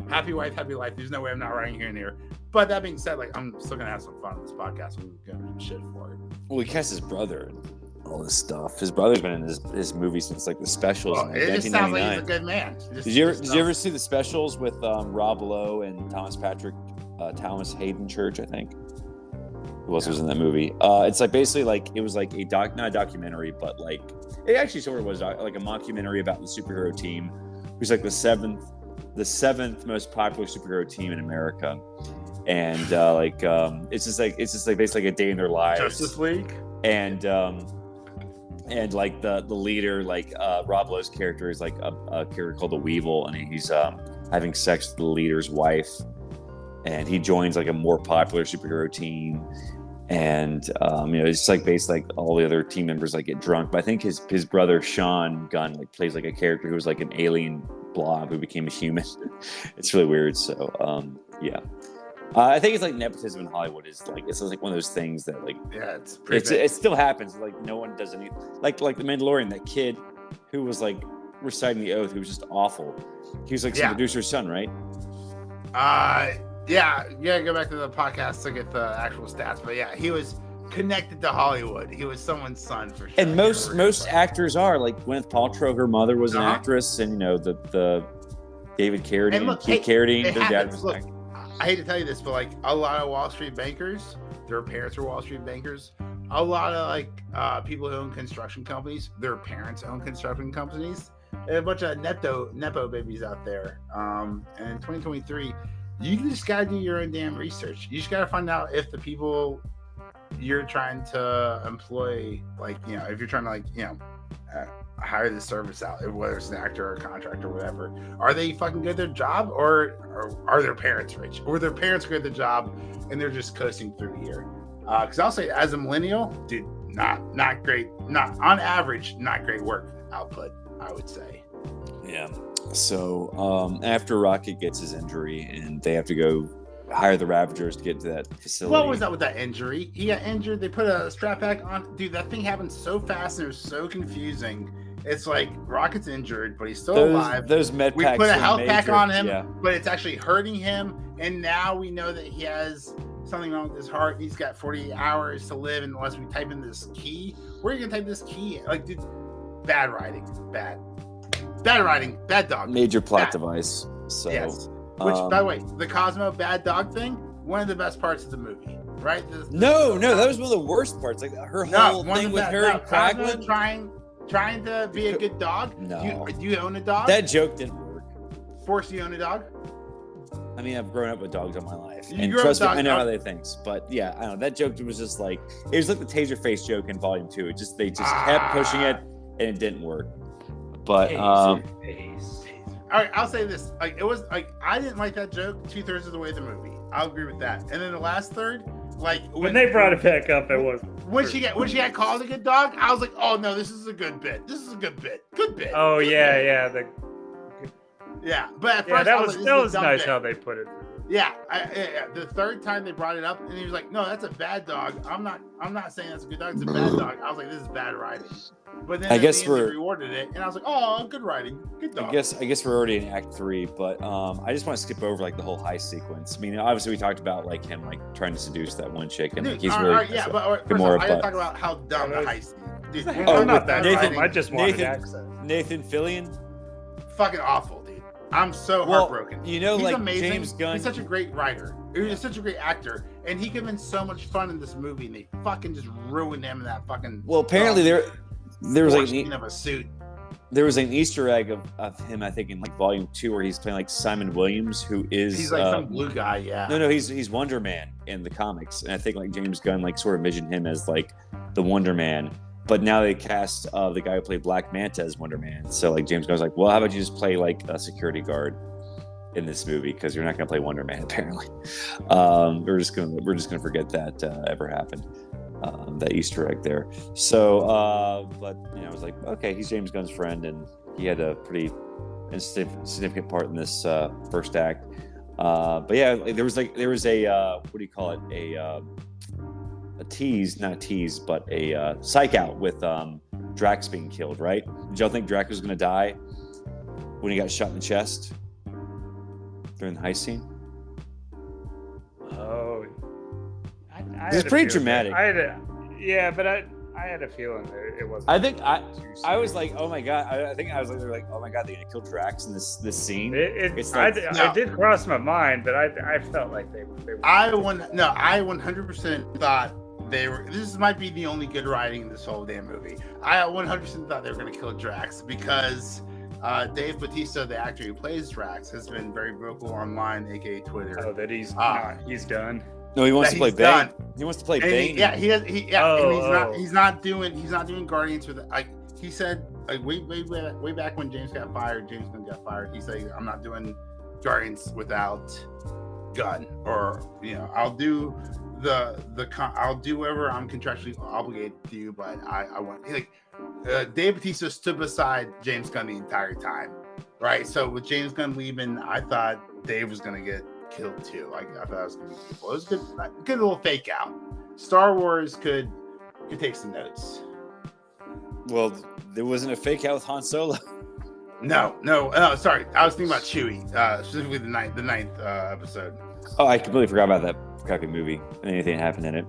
B: Happy wife, happy life. There's no way I'm not writing her in here. But that being said, like, I'm still gonna have some fun on this podcast. We're gonna do shit for it.
A: Well, he cast his brother and all this stuff. His brother's been in his movie since like the specials.
B: Well, it just sounds like he's a good man.
A: Did you ever see the specials with Rob Lowe and Thomas Hayden Church, I think? Who else was in that movie? It's like basically like it was like not a documentary, but like it actually sort of was like a mockumentary about the superhero team, who's like the seventh most popular superhero team in America, and it's just like basically like a day in their lives.
B: Justice League.
A: And like the leader, like Rob Lowe's character is like a character called the Weevil, and he's having sex with the leader's wife, and he joins like a more popular superhero team. And it's like basically like all the other team members like get drunk, but I think his brother Sean Gunn like plays like a character who was like an alien blob who became a human. It's really weird. So I think it's like nepotism in Hollywood is like it's like one of those things that like it still happens. Like no one does any like the Mandalorian, that kid who was like reciting the oath, who was just awful. He was like some producer's son, right?
B: Yeah, go back to the podcast to get the actual stats. But yeah, he was connected to Hollywood. He was someone's son for sure.
A: And most actors are like Gwyneth Paltrow. Her mother was an actress, and the David Carradine and Keith Carradine. Their dad was an actor.
B: I hate to tell you this, but like a lot of Wall Street bankers, their parents were Wall Street bankers. A lot of like people who own construction companies, their parents own construction companies. There's a bunch of nepo babies out there. And in 2023. You just gotta do your own damn research. You just gotta find out if the people you're trying to employ, like, if you're trying to hire the service out, whether it's an actor or a contractor or whatever, are they fucking good at their job, or are their parents rich, or their parents good at the job and they're just coasting through here? Because I'll say, as a millennial, dude, not great, not on average, not great work output, I would say.
A: Yeah. So after Rocket gets his injury and they have to go hire the Ravagers to get to that facility.
B: What was that with that injury? He got injured. They put a strap pack on. Dude, that thing happened so fast and it was so confusing. It's like Rocket's injured, but he's still alive.
A: Those med packs.
B: We put a health pack on him, but it's actually hurting him. And now we know that he has something wrong with his heart. He's got 48 hours to live unless we type in this key. Where are you gonna type this key? Like, dude, bad writing, bad writing, bad dog.
A: Major plot device. So,
B: yes. Which, by the way, the Cosmo bad dog thing, one of the best parts of the movie, right?
A: No, that was one of the worst parts. Like her whole thing with her and Kraglin
B: trying to be a good dog.
A: No,
B: do you own a dog?
A: That joke didn't work.
B: Force, you own a dog?
A: I mean, I've grown up with dogs all my life, and trust me, I know how they think. But yeah, I don't know. That joke was just like it was like the Taserface joke in Volume 2. They just kept pushing it, and it didn't work. But
B: all right, I'll say this: like it was like I didn't like that joke 2/3 of the way of the movie. I'll agree with that. And then the last third, like
C: when they brought it back up, it was
B: when she got called a good dog. I was like, oh no, this is a good bit. Good bit.
C: Oh
B: good
C: yeah.
B: Bit. But at first
C: that was nice how they put it.
B: Yeah, the third time they brought it up, and he was like, "No, that's a bad dog. I'm not saying that's a good dog. It's a bad dog." I was like, "This is bad writing." But then they rewarded it, and I was like, "Oh, good writing, good dog."
A: I guess we're already in Act 3, but I just want to skip over like the whole heist sequence. I mean, obviously we talked about like him like trying to seduce that one chick, and like, he's really
B: I didn't talk about how dumb the heist. Dude,
C: I'm not that Nathan. I just wanted access.
A: Nathan Fillion,
B: fucking awful, dude. I'm so heartbroken.
A: He's
B: like
A: amazing. James Gunn.
B: He's such a great writer. He's such a great actor, and he could have been so much fun in this movie, and they fucking just ruined him in that fucking.
A: Well, apparently there was like
B: of a suit.
A: There was an Easter egg of him, I think, in like Volume 2, where he's playing like Simon Williams, who is
B: he's like some blue guy, yeah.
A: No, he's Wonder Man in the comics, and I think like James Gunn like sort of envisioned him as like the Wonder Man. But now they cast the guy who played Black Manta as Wonder Man. So like James Gunn's like, well, how about you just play like a security guard in this movie, because you're not going to play Wonder Man apparently. We're just gonna forget that ever happened. that Easter egg there. So, but I was like, okay, he's James Gunn's friend, and he had a pretty significant part in this first act. But yeah, there was a what do you call it? A tease, not a tease, but a psych out with Drax being killed. Right? Did y'all think Drax was going to die when he got shot in the chest during the heist scene?
C: Oh,
A: it's pretty dramatic.
C: But I had a feeling that it wasn't.
A: I was like, oh my god. I think I was like, oh my god, they're gonna kill Drax in this scene.
C: I did cross my mind, but I felt like they were.
B: I 100% thought they were. This might be the only good writing in this whole damn movie. I 100% thought they were gonna kill Drax because Dave Bautista, the actor who plays Drax, has been very vocal online, aka Twitter.
C: Oh, that he's done.
A: No, he wants to play Bane. He wants to play Bane.
B: And he's not doing Guardians with it. He said way back when James Gunn got fired. He said, I'm not doing Guardians without Gunn, or I'll do I'll do whatever I'm contractually obligated to do, but I want Dave Bautista stood beside James Gunn the entire time, right? So with James Gunn leaving, I thought Dave was gonna get killed too. I thought it was gonna be beautiful. It was good little fake out. Star Wars could take some notes.
A: Well, there wasn't a fake out with Han Solo.
B: No, sorry. I was thinking about Chewie, specifically the ninth episode.
A: Oh, I completely forgot about that crappy movie and anything that happened in it.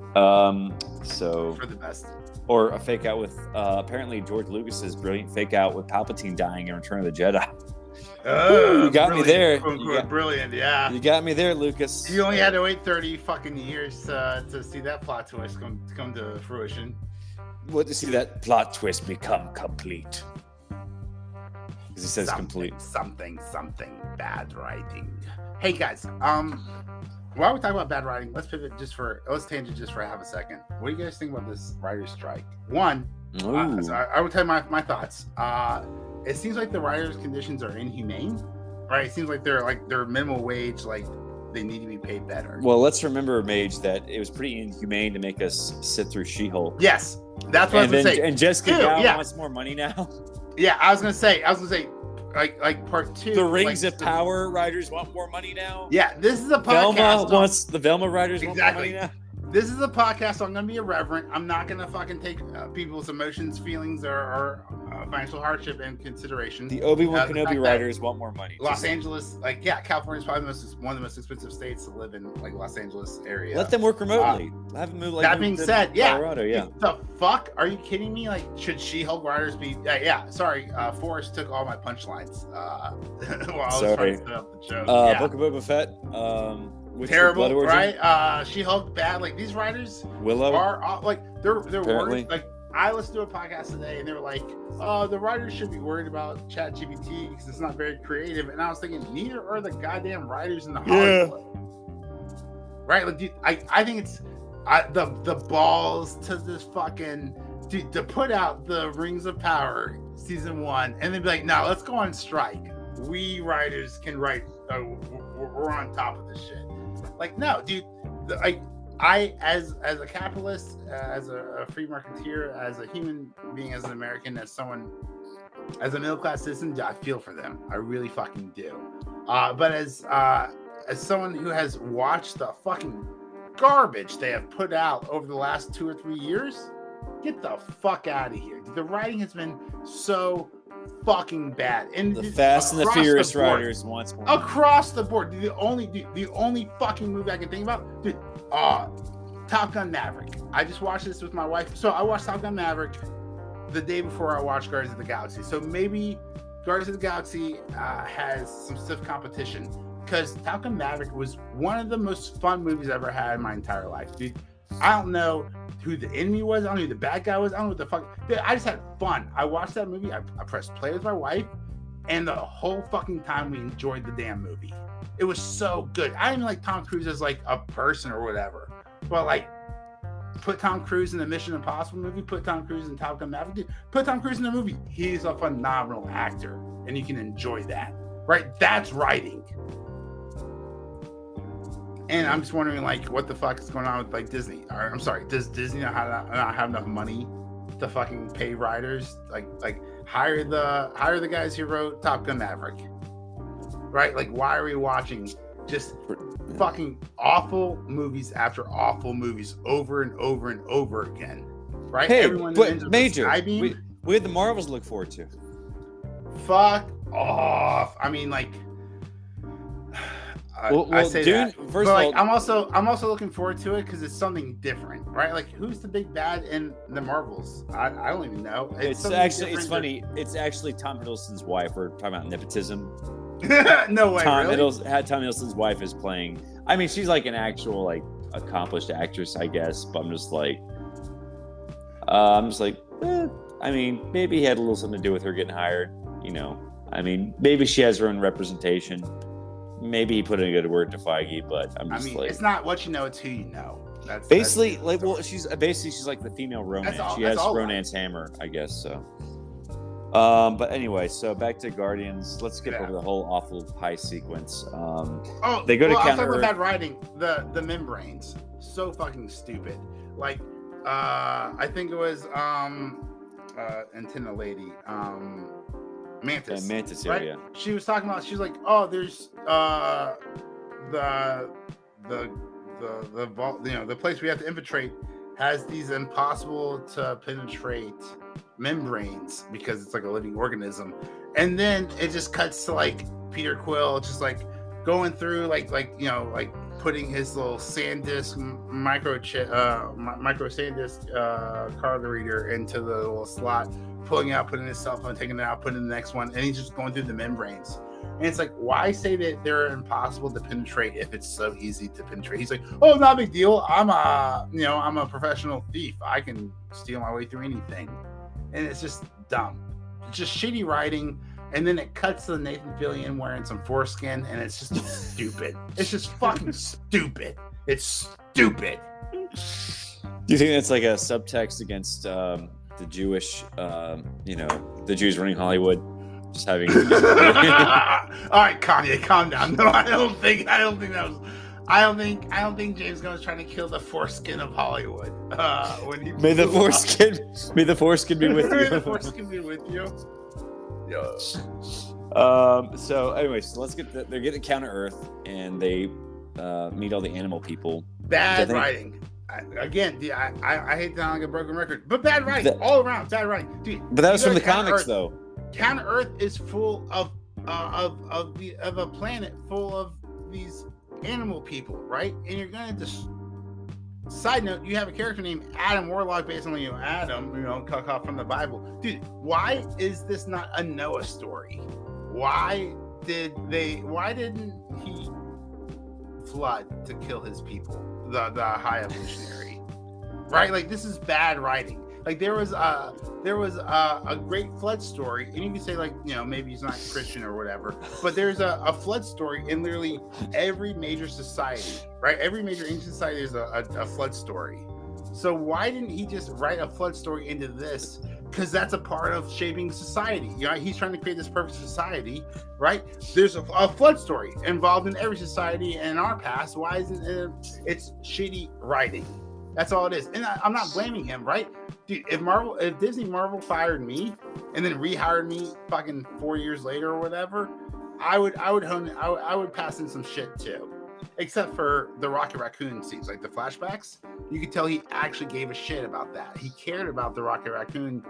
A: So
B: for the best.
A: Or a fake out with apparently George Lucas's brilliant fake out with Palpatine dying in Return of the Jedi. Ooh, you got me there.
B: Brilliant, yeah.
A: You got me there, Lucas.
B: You only had to wait 30 fucking years to see that plot twist come to fruition.
A: What to see that plot twist become complete? Because he says complete.
B: Something bad writing. Hey guys, while we talk about bad writing, let's tangent just for half a second. What do you guys think about this writer's strike? One, so I would tell you my thoughts. It seems like the writers' conditions are inhumane, right? It seems like they're minimum wage, like they need to be paid better.
A: Well, let's remember, Mage, that it was pretty inhumane to make us sit through She-Hulk.
B: Yes, that's what I was gonna say.
A: And Jessica Biel wants more money now.
B: Yeah, I was gonna say, like part 2.
A: The Rings of Power writers want more money now.
B: Yeah, this is a podcast.
A: The Velma writers want more money now.
B: This is a podcast, so I'm going to be irreverent. I'm not going to fucking take people's emotions, feelings, or financial hardship in consideration.
A: The Obi-Wan Kenobi writers want more money.
B: Los Angeles, California is probably one of the most expensive states to live in, Los Angeles area.
A: Let them work remotely. Have them move.
B: That being said,
A: Colorado,
B: the fuck? Are you kidding me? Should She-Hulk writers be? Sorry, Forrest took all my punchlines while I was trying to set up the show.
A: Book of Boba Fett.
B: Terrible, right? She-Hulk bad. These writers
A: Willow
B: are they're worried. I listened to a podcast today and they were like, the writers should be worried about ChatGPT because it's not very creative. And I was thinking, neither are the goddamn writers in the Hollywood. Right? Dude, I think it's the balls to this fucking dude to put out the Rings of Power season 1 and then be like, no, let's go on strike. We writers can write. We're on top of this shit. No, dude. I as a capitalist, as a free marketeer, as a human being, as an American, as a middle class citizen, I feel for them. I really fucking do. But as someone who has watched the fucking garbage they have put out over the last 2 or 3 years, get the fuck out of here. The writing has been so fucking bad, and
A: the Fast and the Furious writers wants more
B: across the board. The only fucking movie I can think about, dude, Top Gun Maverick. I just watched this with my wife. So I watched Top Gun Maverick the day before I watched Guardians of the Galaxy. So maybe Guardians of the Galaxy has some stiff competition because Top Gun Maverick was one of the most fun movies I ever had in my entire life, dude. I don't know who the enemy was. I don't know who the bad guy was. I don't know what the fuck. Dude, I just had fun. I watched that movie. I pressed play with my wife, and the whole fucking time we enjoyed the damn movie. It was so good. I didn't like Tom Cruise as a person or whatever, but put Tom Cruise in the Mission Impossible movie. Put Tom Cruise in Top Gun Maverick. Put Tom Cruise in the movie. He's a phenomenal actor, and you can enjoy that. Right? That's writing. And I'm just wondering, like, what the fuck is going on with, like, Disney? Or, I'm sorry, does Disney not have enough money to fucking pay writers? Like hire the guys who wrote Top Gun Maverick, right? Like, why are we watching just fucking awful movies after awful movies over and over and over again, right?
A: Hey,
B: Everyone
A: but Major, we had the Marvels to look forward to.
B: Fuck off. I mean, like, I say
A: dude,
B: that.
A: First
B: but,
A: of
B: like,
A: all,
B: I'm also looking forward to it because it's something different, right? Like, who's the big bad in the Marvels? I don't even know.
A: It's funny. It's actually Tom Hiddleston's wife. We're talking about nepotism.
B: No way.
A: Tom
B: really?
A: Hiddleston's wife is playing. I mean, she's like an actual like accomplished actress, I guess. But I'm just like, I mean, maybe he had a little something to do with her getting hired. You know, I mean, maybe she has her own representation. Maybe he put in a good word to Feige, but
B: it's not what you know, it's who you know. That's
A: basically she's like the female Ronan. She has Ronan's hammer, I guess. So, but anyway, so back to Guardians. Let's skip over the whole awful high sequence. They go to counter.
B: I'll talk about that writing. The membranes, so fucking stupid. Like, I think it was Antenna Lady. Mantis.
A: Mantis,
B: right?
A: Yeah.
B: She was talking about. She's like, oh, there's the vault. You know, the place we have to infiltrate has these impossible to penetrate membranes because it's like a living organism. And then it just cuts to like Peter Quill, just like going through like putting his little SanDisk micro SanDisk card reader into the little slot, pulling out, putting his cell phone, taking it out, putting in the next one, and he's just going through the membranes. And it's like, why say that they're impossible to penetrate if it's so easy to penetrate? He's like, oh, not a big deal. I'm a professional thief. I can steal my way through anything. And it's just dumb. It's just shitty writing. And then it cuts to Nathan Fillion wearing some foreskin, and it's just stupid. It's just fucking stupid. It's stupid.
A: Do you think that's like a subtext against the Jewish, the Jews running Hollywood? Just having.
B: All right, Kanye, calm down. No, I don't think James Gunn was trying to kill the foreskin of Hollywood.
A: May the foreskin be with you.
B: May the foreskin be with you. Yeah.
A: So anyway, so they're getting Counter Earth, and they meet all the animal people.
B: Bad writing. I hate to sound like a broken record, but bad writing all around. Bad writing, dude.
A: But that was from the comics, though.
B: Counter Earth is full of a planet full of these animal people, right? And you're gonna just. Side note, you have a character named Adam Warlock based on Adam, cut off from the Bible. Dude, why is this not a Noah story? Why didn't he flood to kill his people? The high evolutionary. Right? Like, this is bad writing. Like, there was a great flood story, and you can say, like, maybe he's not Christian or whatever, but there's a flood story in literally every major society, right? Every major ancient society, there's a flood story. So why didn't he just write a flood story into this? Because that's a part of shaping society. He's trying to create this perfect society, right? There's a flood story involved in every society in our past. Why isn't it? It's shitty writing. That's all it is. And I'm not blaming him, right? Dude, if Disney Marvel fired me and then rehired me fucking 4 years later or whatever, I would pass in some shit too. Except for the Rocket Raccoon scenes, like the flashbacks. You could tell he actually gave a shit about that. He cared about the Rocket Raccoon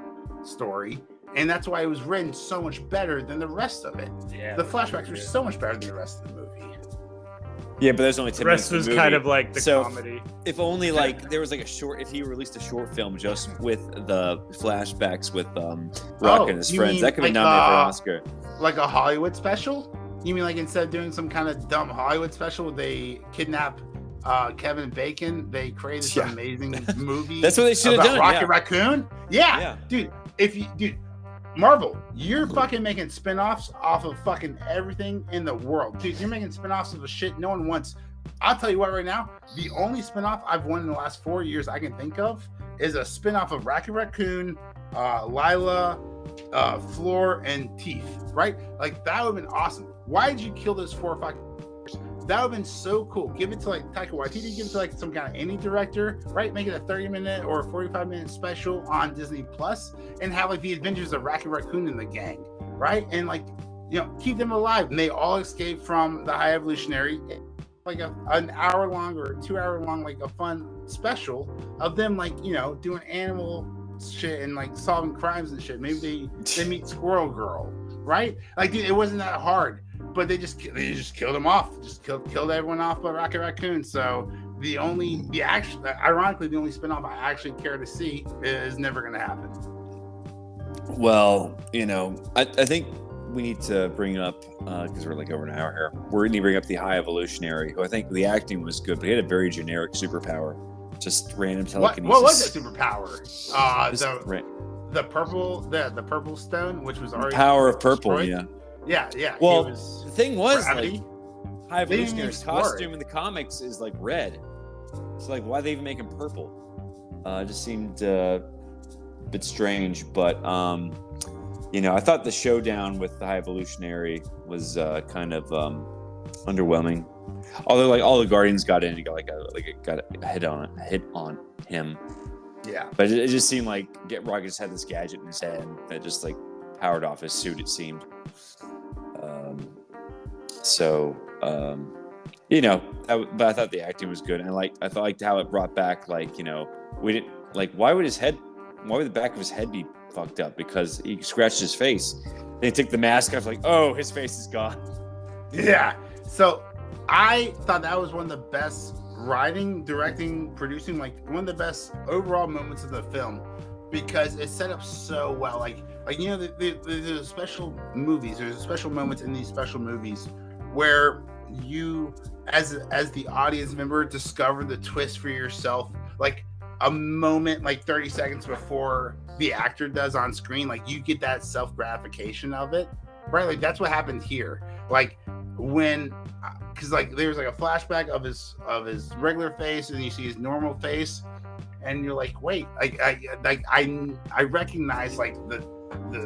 B: story, and that's why it was written so much better than the rest of it. Yeah, the flashbacks were so much better than the rest of the movie.
A: Yeah, but there's only 10 minutes.
C: The rest was kind of like the comedy.
A: If only there was like if he released a short film just with the flashbacks with Rocket and his friends, that could be nominated for an Oscar.
B: Like a Hollywood special? You mean like instead of doing some kind of dumb Hollywood special, they kidnap Kevin Bacon? They created this amazing movie.
A: That's what they should have done.
B: Rocket Raccoon? Yeah. Dude, Marvel, you're fucking making spinoffs off of fucking everything in the world. Dude, you're making spinoffs of a shit no one wants. I'll tell you what right now, the only spinoff I've won in the last 4 years I can think of is a spinoff of Rocket Raccoon, Lila, Floor, and Teeth, right? Like, that would have been awesome. Why did you kill those 4 fucking characters that would have been so cool. Give it to like Taika Waititi, give it to like some kind of indie director, right? Make it a 30-minute or 45-minute special on Disney Plus, and have like the adventures of Rocket Raccoon and the gang, right? And like, keep them alive. And they all escape from the High Evolutionary, like an hour long or 2 hour long, like a fun special of them, like, doing animal shit and like solving crimes and shit. Maybe they meet Squirrel Girl, right? Like, dude, it wasn't that hard, but they just killed them off, just killed everyone off but Rocket Raccoon. So ironically, the only spinoff I actually care to see is never going to happen.
A: Well, I think we need to bring up, because we're like over an hour here, we're going to bring up the High Evolutionary, who I think the acting was good, but he had a very generic superpower. Just random telekinesis.
B: What was that superpower? The purple stone, which was already
A: power of purple.
B: destroyed. Yeah.
A: Well, the thing was, like, High Evolutionary's costume
B: it.
A: in the comics is like red. So like, why they even make him purple? It just seemed a bit strange. But I thought the showdown with the High Evolutionary was kind of underwhelming. Although, like, all the Guardians got in and got a hit on him.
B: Yeah.
A: But it just seemed like Rocket just had this gadget in his head that just like powered off his suit, it seemed. But I thought the acting was good, and I liked how it brought back, like, we didn't like, why would the back of his head be fucked up? Because he scratched his face. They took the mask off, like, oh, his face is gone.
B: Yeah. So I thought that was one of the best writing, directing, producing, like one of the best overall moments of the film, because it set up so well. There's special movies. There's special moments in these special movies where you, as the audience member, discover the twist for yourself, like a moment, like 30 seconds before the actor does on screen. Like, you get that self gratification of it, right? Like, that's what happened here. Like, because like there's like a flashback of his regular face, and you see his normal face, and you're like, wait, I recognize, like, the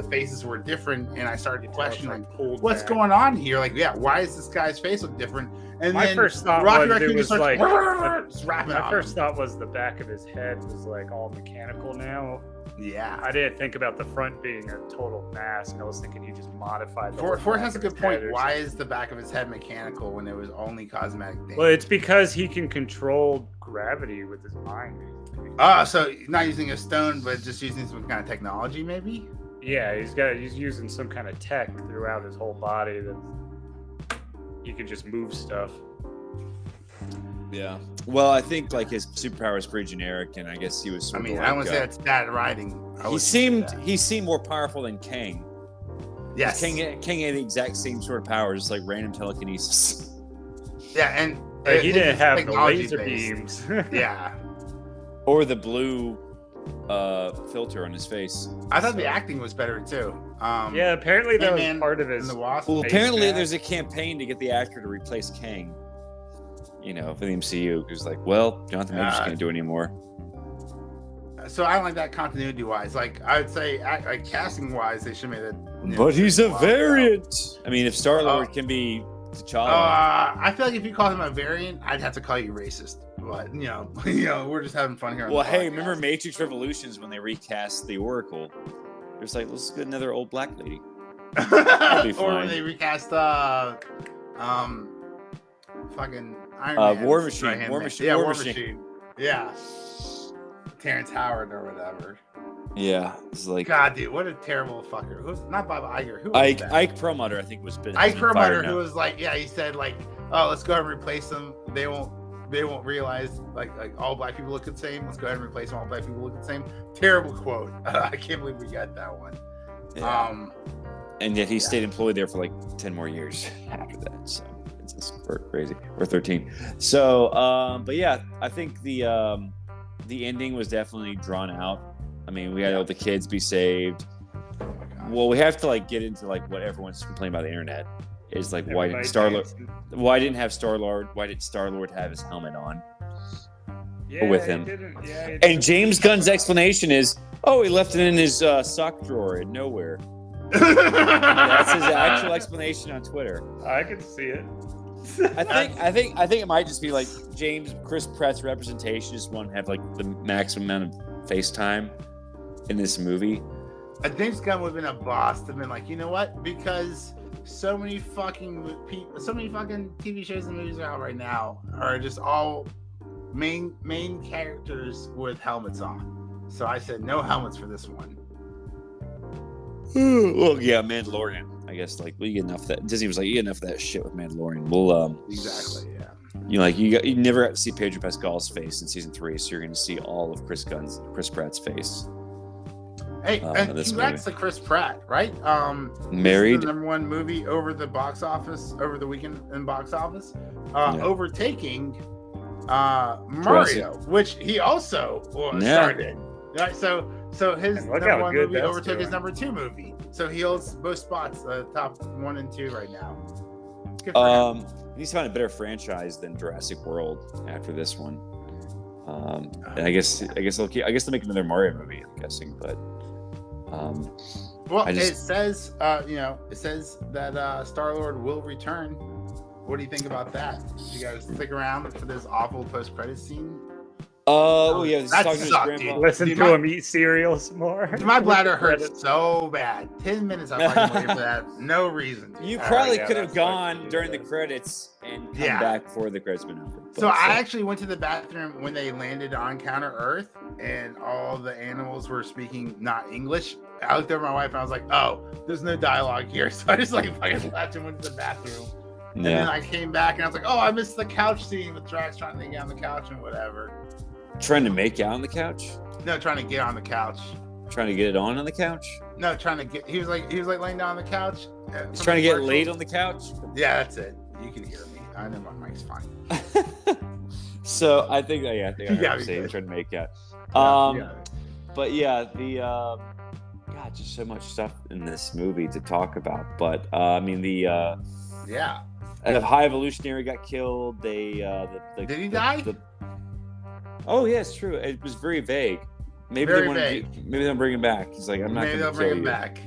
B: faces were different, and I started to question, like, what's going on here? Like, why is this guy's face look different? And
C: my first thought was the back of his head was like all mechanical now.
B: Yeah,
C: I didn't think about the front being a total mask. I was thinking you just modified.
B: Ford has a good point. Why is the back of his head mechanical when it was only cosmetic damage?
C: Well, it's because he can control gravity with his mind.
B: So not using a stone, but just using some kind of technology, maybe.
C: Yeah, he's using some kind of tech throughout his whole body that he can just move stuff.
A: Yeah. Well, I think like his superpower is pretty generic, and I guess he was.
B: I wouldn't say that's bad writing.
A: He seemed more powerful than Kang.
B: Yes.
A: Kang had the exact same sort of power, just like random telekinesis.
B: Yeah, and
C: he didn't have the laser beams.
B: Yeah.
A: Or the blue filter on his face.
B: I thought the acting was better too.
C: Apparently that was part of his.
A: Well, apparently there's a campaign to get the actor to replace Kang. For the MCU, because like, well, Jonathan Majors can't do it anymore.
B: So I don't like that continuity wise. Like, I would say, like, casting wise, they should make that.
A: But he's a variant. I mean, if Star-Lord can be T'Challa.
B: I feel like if you call him a variant, I'd have to call you racist. But we're just having fun here.
A: Well, hey, remember Matrix Revolutions when they recast the Oracle? It was like, let's get another old black lady.
B: Or when they recast fucking Iron Man.
A: War Machine.
B: Yeah. Terrence Howard or whatever.
A: Yeah, it's like,
B: God, dude, what a terrible fucker. Who's not Bob Iger? Who?
A: Ike Perlmutter, I think, was.
B: Ike Perlmutter, who was like, he said like, oh, let's go ahead and replace them. They won't realize like all black people look the same. Let's go ahead and replace them. All black people look the same. Terrible quote. I can't believe we got that one.
A: Yeah. And yet he stayed employed there for like 10 more years after that. So it's just crazy. Or 13. So, but yeah, I think the ending was definitely drawn out. I mean, we had all the kids be saved. Well, we have to like get into like what everyone's complaining about the internet is like, why didn't Star-Lord have his helmet on with him? And James Gunn's explanation is, oh, he left it in his sock drawer in nowhere. That's his actual explanation on Twitter.
C: I can see it.
A: I think it might just be like Chris Pratt's representation just want to have like the maximum amount of face time in this movie.
B: I think James Gunn would have been a boss to have been like, you know what? Because so many fucking TV shows and movies are out right now are just all main characters with helmets on. So I said no helmets for this one.
A: Well, yeah, Mandalorian. I guess like we get enough of that. Disney was like, you get enough of that shit with Mandalorian. We'll
B: exactly, yeah.
A: You never got to see Pedro Pascal's face in season 3, so you're going to see all of Chris Pratt's face.
B: Hey, and congrats to Chris Pratt, right?
A: Married,
B: the number 1 movie over the box office over the weekend in box office, overtaking Mario, which he also started. Right, so his number 1 movie overtook his number 2 movie. So he holds both spots, top 1 and 2 right now. Good for him.
A: He's found a better franchise than Jurassic World after this one. And I guess they'll make another Mario movie. I'm guessing, but
B: it says that Star-Lord will return. What do you think about that? You guys stick around for this awful post-credit scene?
A: He's talking to his grandma.
C: Listen to him eat cereal some more.
B: My bladder hurts so bad. 10 minutes I fucking waited for that. No reason.
A: You probably could have gone during the credits and come back before the credits been over.
B: So I actually went to the bathroom when they landed on Counter Earth and all the animals were speaking not English. I looked over at my wife and I was like, oh, there's no dialogue here. So I just fucking left and went to the bathroom. And then I came back and I was like, oh, I missed the couch scene with Drax trying to get on the couch and whatever.
A: Trying to make out on the couch?
B: No, trying to get on the couch.
A: Trying to get it on the couch?
B: No, trying to get. He was like laying down on the couch.
A: He's trying to get laid on the couch?
B: Yeah, that's it. You can hear me. I know my mic's fine.
A: So I think I trying to make out. But yeah, just so much stuff in this movie to talk about. But the High Evolutionary got killed. Did
B: he die?
A: Oh yeah, it's true. It was very vague. Maybe they'll bring him back. He's like, I'm not going to kill you. Maybe they'll bring him back.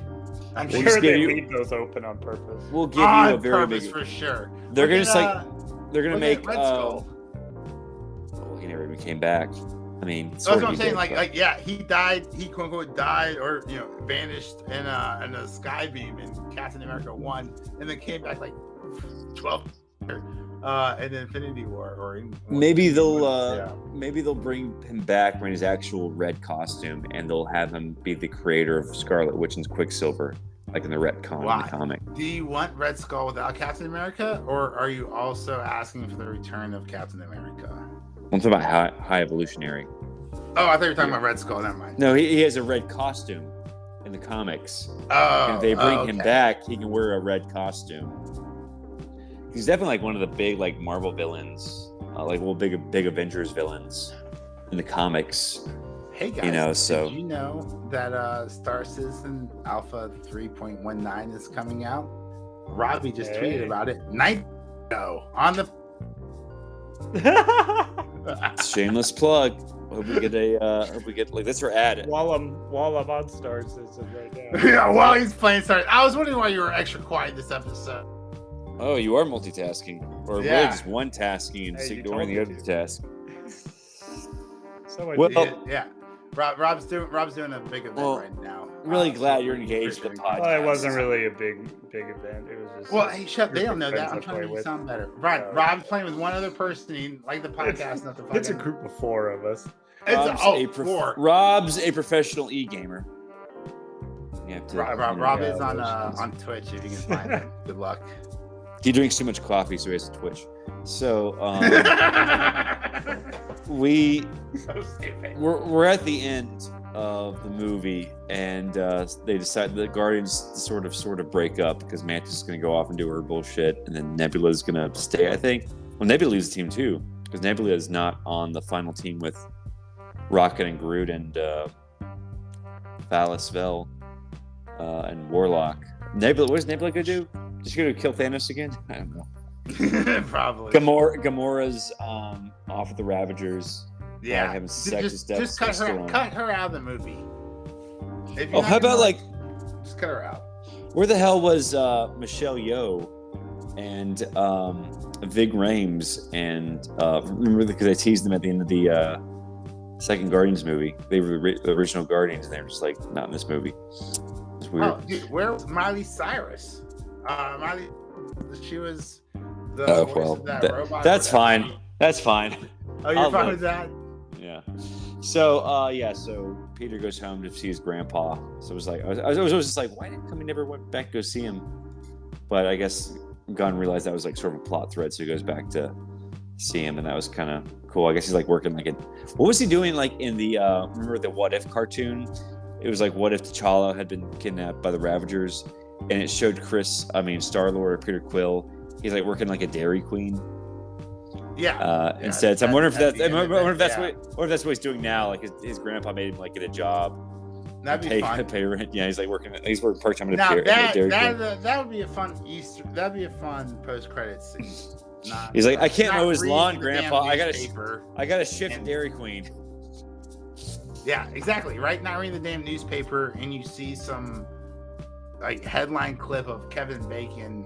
C: I'm sure they leave those open on purpose.
A: We'll give you a very big
B: for sure.
A: They're going to make
B: Red Skull.
A: He never even came back. I mean,
B: that's what I'm saying. He died. He quote unquote died or vanished in a sky beam in Captain America 1, and then came back 12. In Infinity War,
A: maybe they'll bring him back in his actual red costume, and they'll have him be the creator of Scarlet Witch and Quicksilver, like in the retcon in the comic.
B: Do you want Red Skull without Captain America, or are you also asking for the return of Captain America?
A: I'm talking about High Evolutionary.
B: Oh, I thought you were talking about Red Skull. Never mind.
A: No, he has a red costume in the comics.
B: Oh,
A: and if they bring him back, he can wear a red costume. He's definitely one of the big Marvel villains, big Avengers villains in the comics.
B: Hey guys, did you know that Star Citizen Alpha 3.19 is coming out? Robbie just tweeted about it. On the
A: shameless plug. Hope we get that's our ad.
C: While I'm on Star Citizen right now.
B: Yeah, while he's playing Star. I was wondering why you were extra quiet this episode.
A: Oh, you are multitasking, or really just one tasking and ignoring the other task.
B: Rob's doing a big event right now.
A: I'm really glad you're engaged with the podcast.
C: Well, it wasn't really a big event. It was just.
B: Well, hey, shut. They don't know that. I'm trying to make it sound better. Right, Rob's playing with one other person, like the podcast, not the podcast.
C: It's a group of 4 of us.
A: Rob's a professional e-gamer.
B: Rob is on Twitch if you can find him. Good luck.
A: He drinks too much coffee, so he has a Twitch. So we're at the end of the movie, and they decide the Guardians sort of break up because Mantis is going to go off and do her bullshit, and then Nebula is going to stay. I think. Well, Nebula leaves the team too because Nebula is not on the final team with Rocket and Groot and Phallus Vel and Warlock. Nebula, what is Nebula going to do? Is she going to kill Thanos again? I don't know.
B: Probably.
A: Gamora's off with the Ravagers.
B: Yeah.
A: Having sex
B: just cut her out of the movie.
A: How about
B: just cut her out?
A: Where the hell was Michelle Yeoh and Vig Rhames and remember because I teased them at the end of the second Guardians movie. They were the original Guardians, and they were just like not in this movie. It's weird.
B: Oh, dude, where's Miley Cyrus? Miley, she was the voice of that robot.
A: That's fine. That's fine.
B: Oh, you're fine with that?
A: Yeah. So so Peter goes home to see his grandpa. So it was like I was just like, why didn't he never went back to go see him? But I guess Gunn realized that was like sort of a plot thread, so he goes back to see him, and that was kind of cool. I guess he's like working like what was he doing like in the remember the What If cartoon? It was like what if T'Challa had been kidnapped by the Ravagers, and it showed Star-Lord or Peter Quill. He's like working like a Dairy Queen.
B: Yeah.
A: Instead, so I'm wondering if that's what he's doing now. Like his grandpa made him like get a job.
B: That'd be fun.
A: Pay rent. Yeah, he's working part time
B: at a Dairy Queen. That would be a fun Easter. That'd be a fun post credit scene.
A: He's like, I can't mow his lawn, Grandpa. I gotta shift Dairy Queen.
B: Yeah, exactly. Right, not reading the damn newspaper, and you see some like headline clip of Kevin Bacon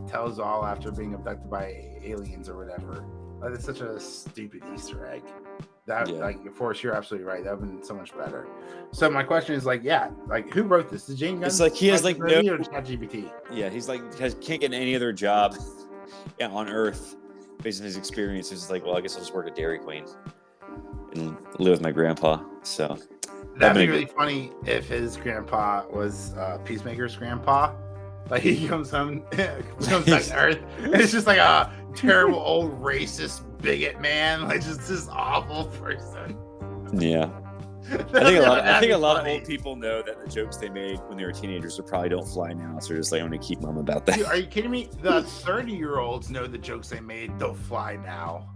B: tells all after being abducted by aliens or whatever. Like, it's such a stupid Easter egg. Forrest, you're absolutely right. That would have been so much better. So my question is who wrote this? Is James Gunn?
A: It's like he has like no
B: ChatGPT.
A: Yeah, he's like can't get any other job on Earth based on his experience. It's like, well, I guess I'll just work at Dairy Queen and live with my grandpa. So
B: that'd be really funny if his grandpa was Peacemaker's grandpa. Like he comes home, comes back to Earth, and it's just like a terrible old racist bigot man, like just this awful person.
A: Yeah, I think a lot of old people know that the jokes they made when they were teenagers probably don't fly now, so they're just like, I'm gonna keep mum about that.
B: Dude, are you kidding me? The 30-year-olds know the jokes they made don't fly now.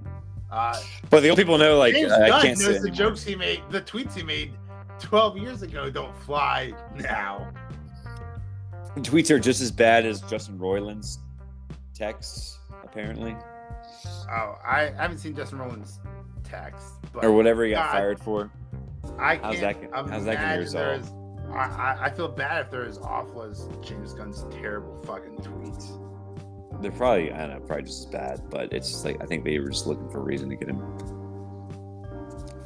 A: But the old people know, like,
B: James
A: I
B: Gunn
A: can't
B: knows
A: say
B: the jokes he made, the tweets he made 12 years ago don't fly now.
A: Tweets are just as bad as Justin Roiland's texts, apparently.
B: Oh, I haven't seen Justin Roiland's text,
A: or whatever he got fired for.
B: How's that
A: gonna resolve?
B: I feel bad if they're as awful as James Gunn's terrible fucking tweets.
A: They're probably, probably just as bad, but it's just like I think they were just looking for a reason to get him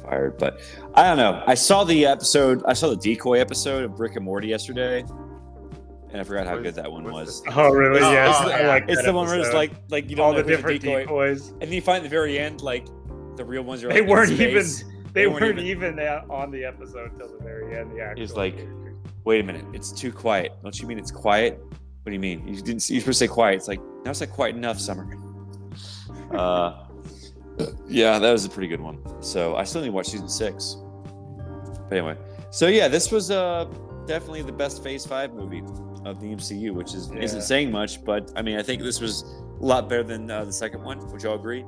A: fired. But I don't know. I saw the decoy episode of Rick and Morty yesterday. And I forgot how good that one was.
C: Oh, really? Yeah.
A: It's the one where it's like you don't
C: all
A: know
C: the different decoys.
A: And then you find at the very end, like the real ones are like
C: they weren't even on the episode till the very end. The
A: He's like, wait a minute, it's too quiet. Don't you mean it's quiet? What do you mean? You're supposed to say quiet. It's like, no, it's not quiet enough, Summer. Yeah, that was a pretty good one. So I still need to watch season 6. But anyway, so yeah, this was definitely the best Phase 5 movie of the MCU, which isn't saying much, but I mean, I think this was a lot better than the second one. Would y'all agree?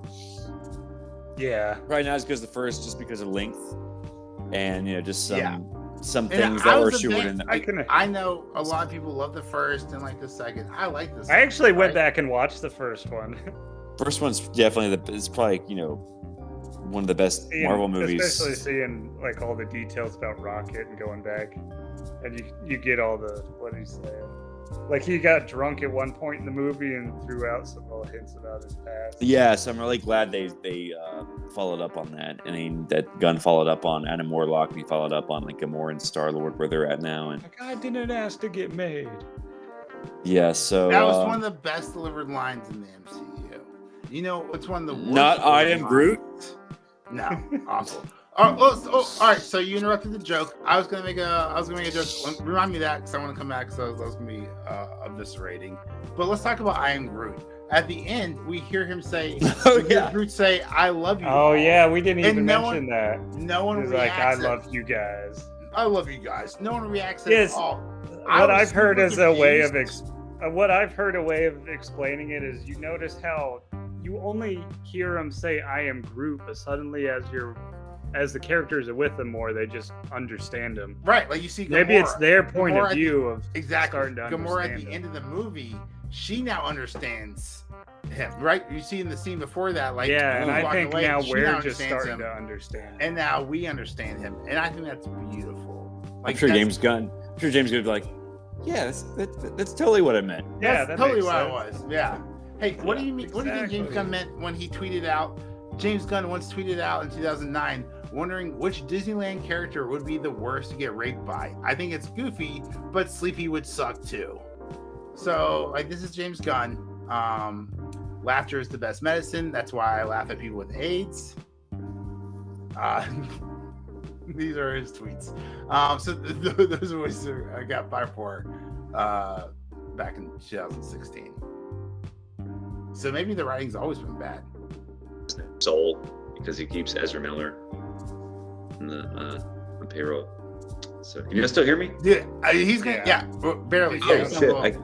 C: Yeah.
A: Right now, it's because the first, just because of length, and just some things that were short in there.
B: I know a lot of people love the first and like the second. I like this.
C: I actually went back and watched the first one.
A: First one's definitely it's probably one of the best Marvel movies.
C: Especially seeing like all the details about Rocket and going back. And you get all the, what he's saying. Like, he got drunk at one point in the movie and threw out some little hints about his past.
A: Yeah, so I'm really glad they followed up on that. I mean, that Gunn followed up on Adam Warlock, and he followed up on, like, Gamora and Star-Lord, where they're at now. And
C: like, I didn't ask to get made.
A: Yeah, so...
B: That was one of the best delivered lines in the MCU. You know, it's one of the worst...
A: Not I am Groot?
B: No, awful. All right. So you interrupted the joke. I was gonna make a joke. Remind me of that because I want to come back. So that was gonna be eviscerating. But let's talk about I am Groot. At the end, we hear him say, Groot say, "I love you."
C: Oh yeah, we didn't even mention that.
B: No one reacts.
C: Like, I love you guys.
B: I love you guys. No one reacts at all.
C: What I've heard as a way of explaining it is, you notice how you only hear him say "I am Groot," but suddenly as the characters are with him more, they just understand him.
B: Right, like you see Gamora.
C: Maybe it's their point of view of
B: starting
C: to
B: Gamora
C: understand
B: at the
C: him.
B: end of the movie, she now understands him, right? You see in the scene before that, like,
C: and I think
B: away,
C: now we're
B: now
C: just starting to understand him.
B: And now we understand him, and I think that's beautiful. Like,
A: I'm sure James Gunn would be like, yeah, that's totally what I meant.
B: Yeah, that's totally what I was. Yeah. Hey, what do you mean? What do you think James Gunn meant when he tweeted out? James Gunn once tweeted out in 2009, wondering which Disneyland character would be the worst to get raped by. I think it's Goofy, but Sleepy would suck too. So, like, this is James Gunn. Laughter is the best medicine. That's why I laugh at people with AIDS. These are his tweets. So those are what I got 5-4 back in 2016. So maybe the writing's always been bad.
A: Soul, because he keeps Ezra Miller on the payroll. So can you guys still hear me?
B: Yeah, he's gonna. Barely.
A: Oh shit!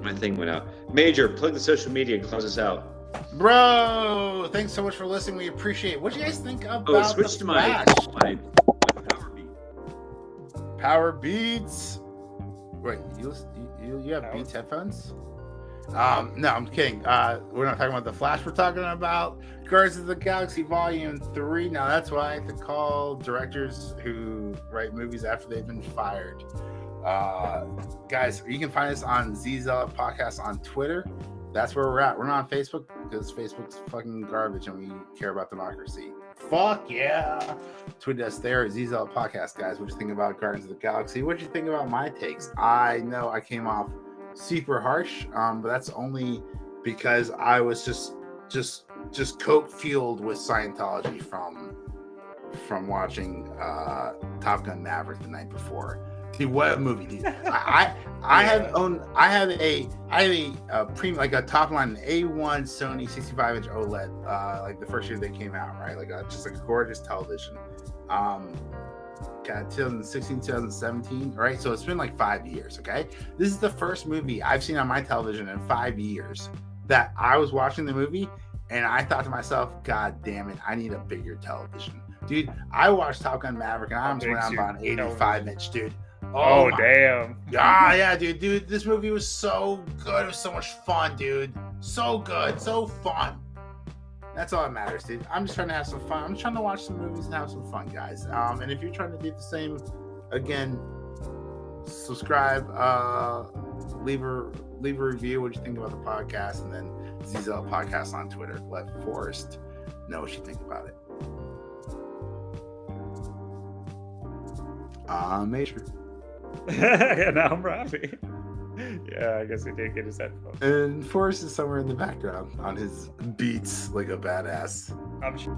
A: My thing went out. Major, plug the social media and close us out.
B: Bro, thanks so much for listening. We appreciate it. What do you guys think about
A: switch to my Power Beat.
B: Power Beats. Wait, you have Beats headphones? No, I'm kidding. We're not talking about the Flash. We're talking about Guardians of the Galaxy Volume 3. Now that's why I like to call directors who write movies after they've been fired. Guys, you can find us on Zealot Podcast on Twitter. That's where we're at. We're not on Facebook because Facebook's fucking garbage and we care about democracy. Fuck yeah. Tweet us there at Zealot Podcast, guys. What you think about Guardians of the Galaxy? What you think about my takes? I know I came off super harsh, but that's only because I was just coke fueled with Scientology from watching Top Gun Maverick the night before. Dude, what a movie, dude! I have a premium, like a top line A1 Sony 65-inch OLED, like the first year they came out, right? Like just like a gorgeous television. 2016, 2017, right? So it's been like 5 years. Okay, this is the first movie I've seen on my television in 5 years that I was watching the movie and I thought to myself, God damn it, I need a bigger television, dude. I watched Top Gun Maverick and I almost went out and bought an 85-inch, dude.
C: Oh damn.
B: Yeah, dude. This movie was so good. It was so much fun, dude. So good, so fun. That's all that matters, dude. I'm just trying to have some fun. I'm just trying to watch some movies and have some fun, guys. And if you're trying to do the same, again, subscribe, leave a review. What you think about the podcast, and then ZZL Podcast on Twitter. Let Forrest know what you think about it. Major.
C: Yeah, now I'm Robbie. Yeah, I guess he did get his headphones.
B: And Forrest is somewhere in the background on his beats like a badass.
C: I'm sure.